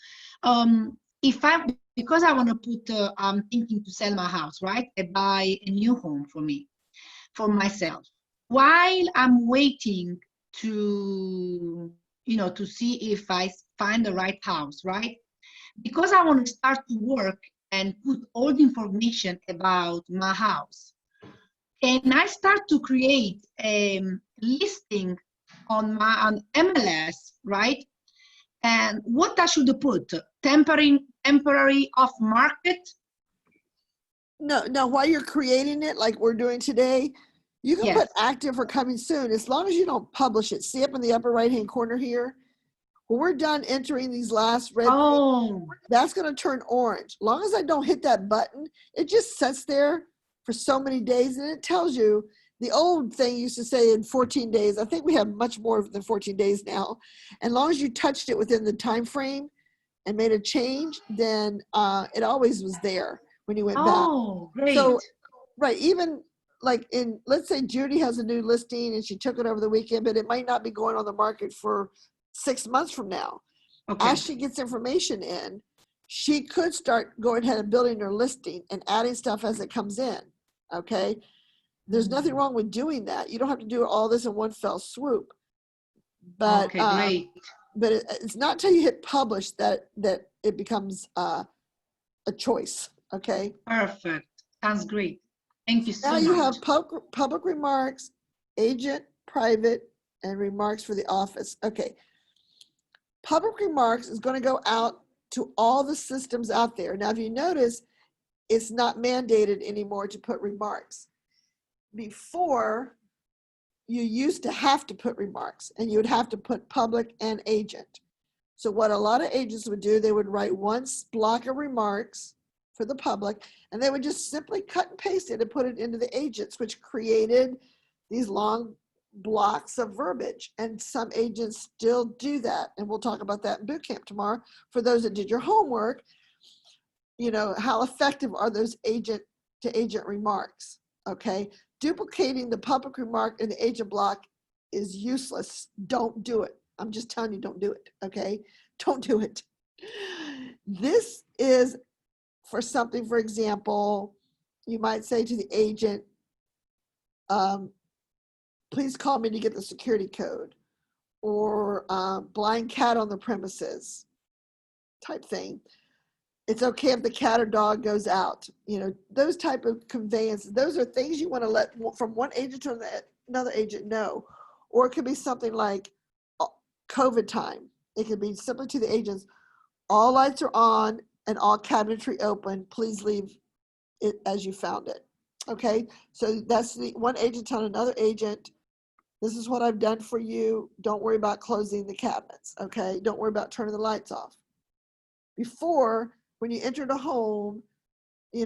Because I want to put, I'm thinking to sell my house, right? And buy a new home for myself. While I'm waiting to, to see if I find the right house, right? Because I want to start to work and put all the information about my house. And I start to create a listing on MLS, right? And what I should put? Temporary off market? No, while you're creating it, like we're doing today, you can Yes. put active or coming soon, as long as you don't publish it. See up in the upper right-hand corner here? When we're done entering these last red things, Oh, that's going to turn orange. Long as I don't hit that button, it just sits there for so many days, and it tells you. The old thing used to say in 14 days. I think we have much more than 14 days now. And long as you touched it within the time frame and made a change, then it always was there when you went back. oh, great. So, right, even like let's say Judy has a new listing and she took it over the weekend, but it might not be going on the market for 6 months from now. Okay. As she gets information in, she could start going ahead and building her listing and adding stuff as it comes in. Okay. There's nothing wrong with doing that. You don't have to do all this in one fell swoop. But Okay, great. but it's not until you hit publish that it becomes a choice. Okay. Perfect. Sounds great. Thank you so Now much. you have public remarks, agent, private, and remarks for the office. Okay. Public remarks is going to go out to all the systems out there. Now, if you notice, it's not mandated anymore to put remarks. Before, you used to have to put remarks, and you would have to put public and agent. So what a lot of agents would do, they would write one block of remarks for the public, and they would just simply cut and paste it and put it into the agents, which created these long blocks of verbiage. And some agents still do that. And we'll talk about that in boot camp tomorrow. For those that did your homework, how effective are those agent to agent remarks? Okay. Duplicating the public remark in the agent block is useless. Don't do it. I'm just telling you, don't do it. Okay. Don't do it. This is for something, for example, you might say to the agent, please call me to get the security code, or blind cat on the premises type thing. It's okay if the cat or dog goes out. Those type of conveyances, those are things you want to let from one agent to another agent know. Or it could be something like COVID time. It could be simply to the agents, all lights are on and all cabinetry open. Please leave it as you found it. Okay, so that's the one agent telling another agent, this is what I've done for you. Don't worry about closing the cabinets. Okay, don't worry about turning the lights off. Before, when you entered a home, if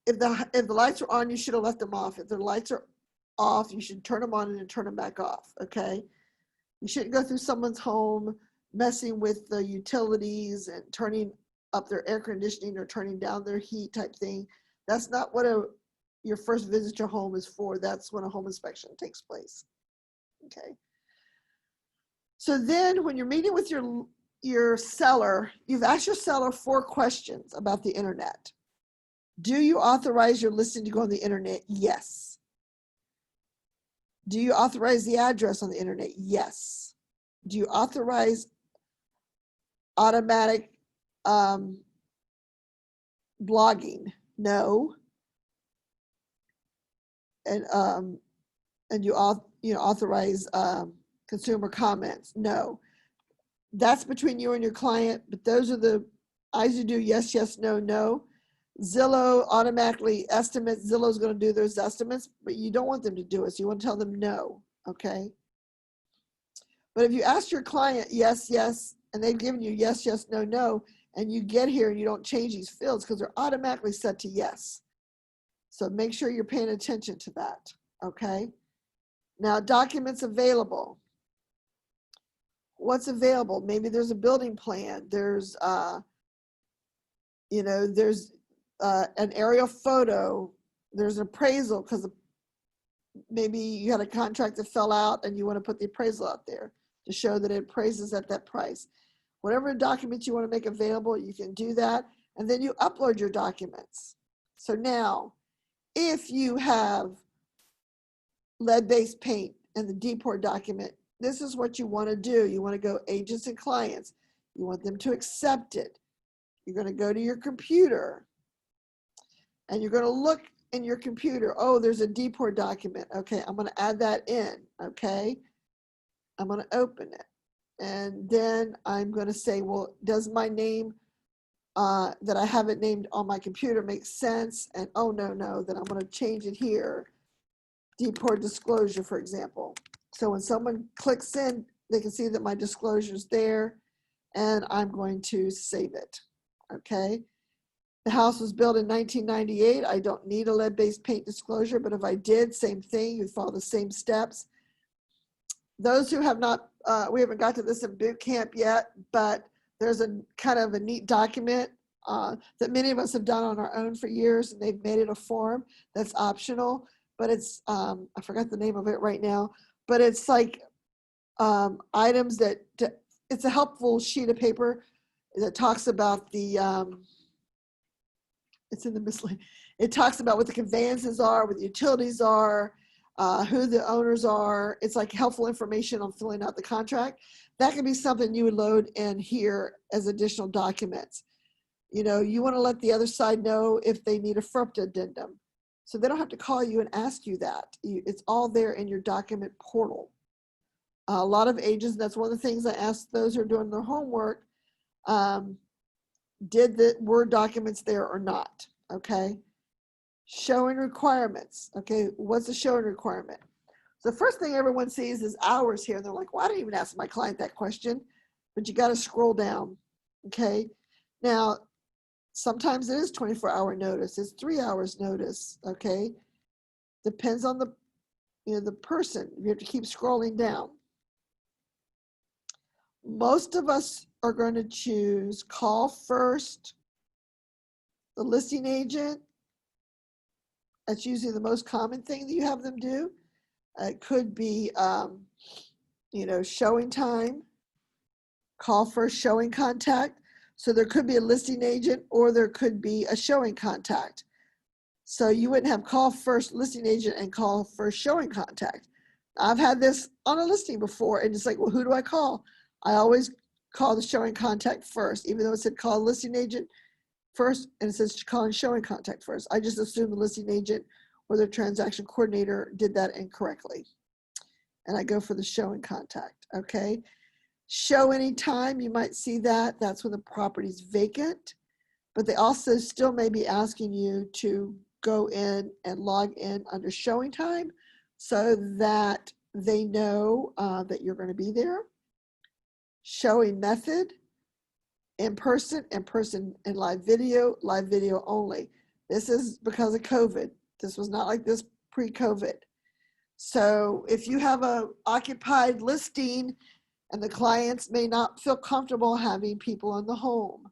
the lights are on, you should have left them off. If the lights are off, you should turn them on and then turn them back off. Okay, you shouldn't go through someone's home messing with the utilities and turning up their air conditioning or turning down their heat type thing. That's not what your first visit to home is for. That's when a home inspection takes place. Okay. So then when you're meeting with your seller, you've asked your seller 4 questions about the internet. Do you authorize your listing to go on the internet? Yes. Do you authorize the address on the internet? Yes. Do you authorize automatic blogging? No. And you authorize consumer comments? No. That's between you and your client, but those are the I's you do: yes, yes, no, no. Zillow automatically estimates. Zillow's going to do those estimates, but you don't want them to do it, so you want to tell them no. Okay. But if you ask your client yes, yes, and they've given you yes, yes, no, no, and you get here and you don't change these fields because they're automatically set to yes. So make sure you're paying attention to that, okay? Now, documents available. What's available? Maybe there's a building plan. There's, there's an aerial photo. There's an appraisal because maybe you had a contract that fell out and you want to put the appraisal out there to show that it appraises at that price. Whatever documents you want to make available, you can do that. And then you upload your documents. So now, if you have lead-based paint and the DPOR document, this is what you want to do. You want to go agents and clients. You want them to accept it. You're going to go to your computer and you're going to look in your computer. Oh, there's a DPOR document. Okay, I'm going to add that in. Okay, I'm going to open it. And then I'm going to say, well, does my name that I have it named on my computer make sense? And oh, no, then I'm going to change it here. DPOR disclosure, for example. So when someone clicks in, they can see that my disclosure is there and I'm going to save it, okay? The house was built in 1998. I don't need a lead-based paint disclosure, but if I did, same thing, you follow the same steps. Those who have not, we haven't got to this in boot camp yet, but there's a kind of a neat document that many of us have done on our own for years, and they've made it a form that's optional, but it's, I forgot the name of it right now, but it's like items that, it's a helpful sheet of paper that talks about the, it's in the miscellaneous, it talks about what the conveyances are, what the utilities are, who the owners are. It's like helpful information on filling out the contract. That could be something you would load in here as additional documents. You know, you want to let the other side know if they need a FERPA addendum. So they don't have to call you and ask you that. It's all there in your document portal. A lot of agents, that's one of the things I asked those who are doing their homework, did the Word documents there or not, okay? Showing requirements, okay? What's a showing requirement? So the first thing everyone sees is hours here. And they're like, well, I didn't even ask my client that question, but you got to scroll down, okay? Now, sometimes it is 24-hour notice. It's 3 hours notice, okay? Depends on the, the person. You have to keep scrolling down. Most of us are going to choose call first, the listing agent. That's usually the most common thing that you have them do. It could be, showing time, call first, showing contact. So there could be a listing agent or there could be a showing contact. So you wouldn't have call first listing agent and call first showing contact. I've had this on a listing before and it's like, well, who do I call? I always call the showing contact first, even though it said call listing agent first and it says call and showing contact first. I just assume the listing agent or the transaction coordinator did that incorrectly. And I go for the showing contact, okay? Show anytime, you might see that. That's when the property's vacant, but they also still may be asking you to go in and log in under showing time so that they know that you're going to be there. Showing method, in person and live video only. This is because of COVID. This was not like this pre-COVID. So if you have a occupied listing and the clients may not feel comfortable having people in the home,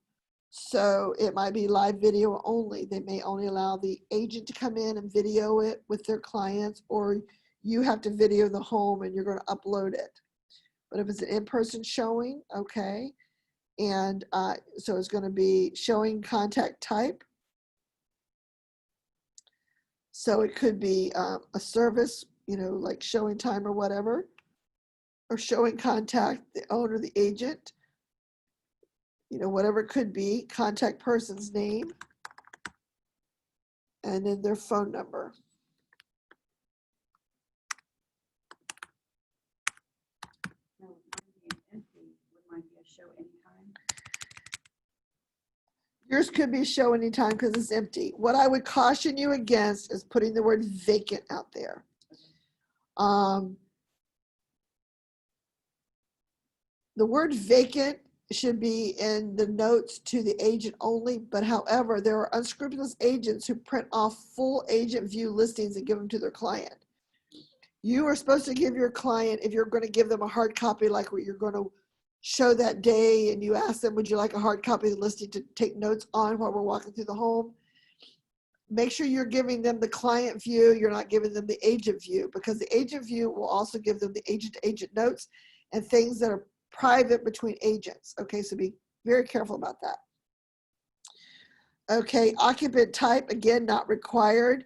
so it might be live video only. They may only allow the agent to come in and video it with their clients, or you have to video the home and you're going to upload it. But if it's an in-person showing, okay. And so it's going to be showing contact type. So it could be a service, like showing time or whatever, or showing contact, the owner, the agent, whatever it could be, contact person's name, and then their phone number. Now, with mine being empty, would mine be a show anytime? Yours could be show anytime because it's empty. What I would caution you against is putting the word vacant out there. The word vacant should be in the notes to the agent only, but however, there are unscrupulous agents who print off full agent view listings and give them to their client. You are supposed to give your client, if you're going to give them a hard copy, like what you're going to show that day, and you ask them, would you like a hard copy of the listing to take notes on while we're walking through the home? Make sure you're giving them the client view. You're not giving them the agent view, because the agent view will also give them the agent-to-agent notes and things that are private between agents. Okay, so be very careful about that. Okay, occupant type, again, not required.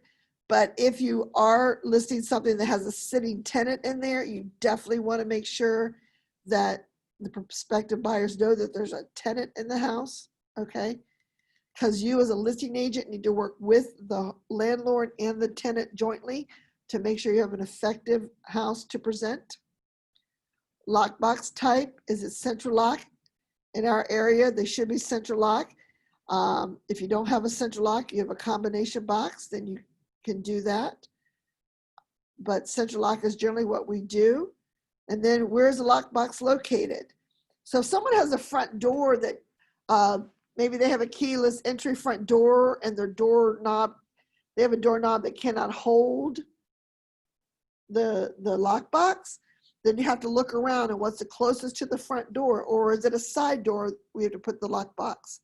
But if you are listing something that has a sitting tenant in there, you definitely want to make sure that the prospective buyers know that there's a tenant in the house, okay? Because you as a listing agent need to work with the landlord and the tenant jointly to make sure you have an effective house to present. Lockbox type, is it central lock? In our area, they should be central lock. If you don't have a central lock, you have a combination box, then you can do that. But central lock is generally what we do. And then where's the lockbox located? So if someone has a front door that maybe they have a keyless entry front door and their doorknob, they have a doorknob that cannot hold the lockbox, then you have to look around and what's the closest to the front door, or is it a side door we have to put the lockbox?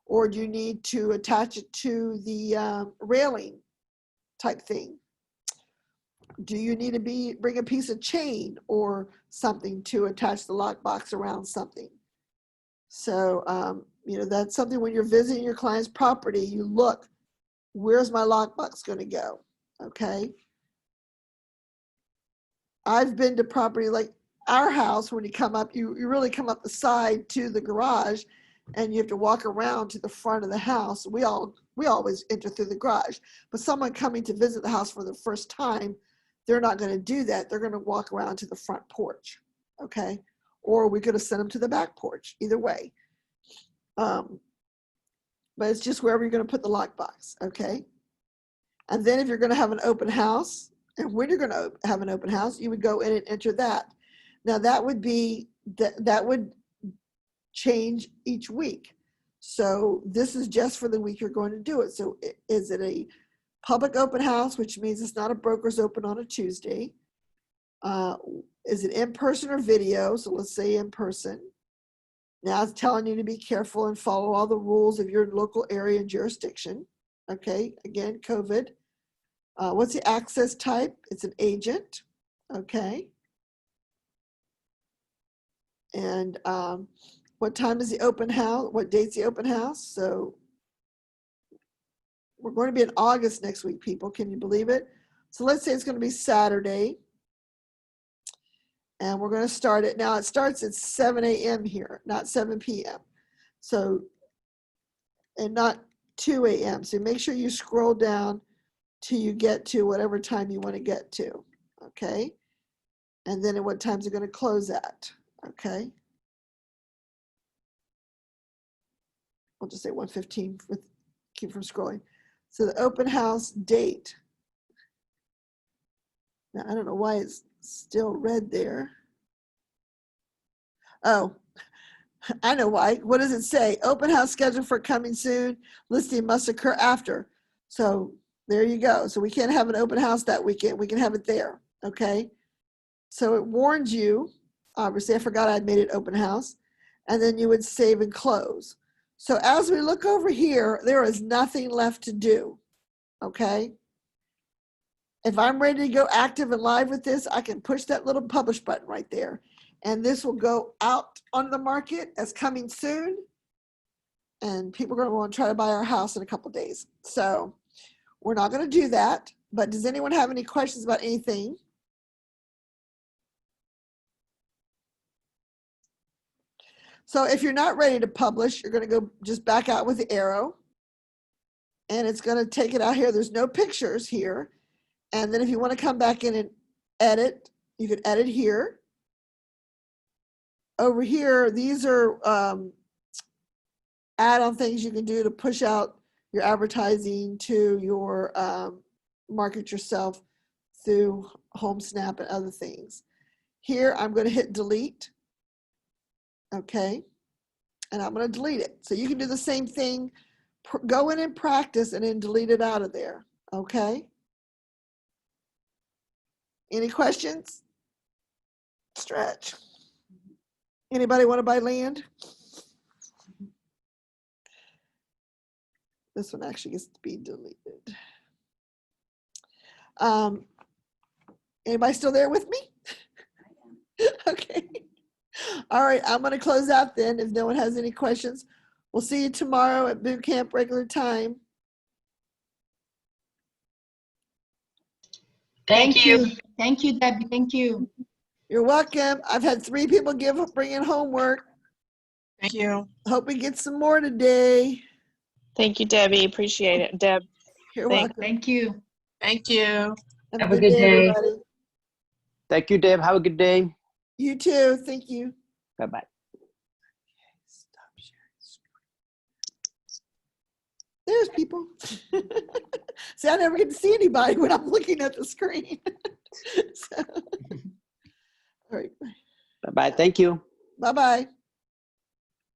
Or do you need to attach it to the railing type thing? Do you need to bring a piece of chain or something to attach the lockbox around something? So, you know, that's something when you're visiting your client's property, you look, where's my lockbox going to go? Okay. I've been to property like our house, when you come up, you really come up the side to the garage and you have to walk around to the front of the house. We always enter through the garage, but someone coming to visit the house for the first time, they're not going to do that. They're going to walk around to the front porch, okay? Or we could have sent them to the back porch, either way. But it's just wherever you're going to put the lockbox, okay? And then if you're going to have an open house, and when you're going to have an open house, you would go in and enter that. Now that would be, that would change each week. So this is just for the week you're going to do it. So is it a public open house, which means it's not a broker's open on a Tuesday? Is it in person or video? So let's say in person. Now it's telling you to be careful and follow all the rules of your local area and jurisdiction. Okay, again, COVID. What's the access type? It's an agent. Okay. And what time is the open house? What date's the open house? So we're going to be in August next week, people. Can you believe it? So let's say it's going to be Saturday. And we're going to start it. Now it starts at 7 a.m. here, not 7 p.m. So, and not 2 a.m. So make sure you scroll down till you get to whatever time you want to get to. Okay. And then at what times are going to close at. Okay. We'll just say 1:15 with keep from scrolling. So the open house date. Now I don't know why it's still red there. Oh, I know why. What does it say? Open house scheduled for coming soon. Listing must occur after. So there you go. So we can't have an open house that weekend. We can have it there. Okay. So it warns you. Obviously, I forgot I'd made it open house. And then you would save and close. So as we look over here, there is nothing left to do. Okay. If I'm ready to go active and live with this, I can push that little publish button right there. And this will go out on the market as coming soon. And people are going to want to try to buy our house in a couple of days. So we're not going to do that. But does anyone have any questions about anything? So if you're not ready to publish, you're going to go just back out with the arrow. And it's going to take it out here. There's no pictures here. And then if you want to come back in and edit, you can edit here. Over here, these are add-on things you can do to push out your advertising to your market yourself through HomeSnap and other things. Here, I'm going to hit delete. Okay. and I'm going to delete it. So you can do the same thing. Go in and practice and then delete it out of there. Okay? Any questions? Stretch. Anybody want to buy land? This one actually gets to be deleted. Anybody still there with me? Okay. All right, I'm going to close out then if no one has any questions. We'll see you tomorrow at boot camp regular time. Thank you. Thank you, Debbie. Thank you. You're welcome. I've had 3 people bring in homework. Thank you. Hope we get some more today. Thank you, Debbie. Appreciate it. Deb. You're Thank- welcome. Thank you. Thank you. Have a good day. everybody. Thank you, Deb. Have a good day. You too. Thank you. Bye-bye. Stop sharing screen. There's people. See, I never get to see anybody when I'm looking at the screen. So, all right. Bye-bye. Thank you. Bye-bye.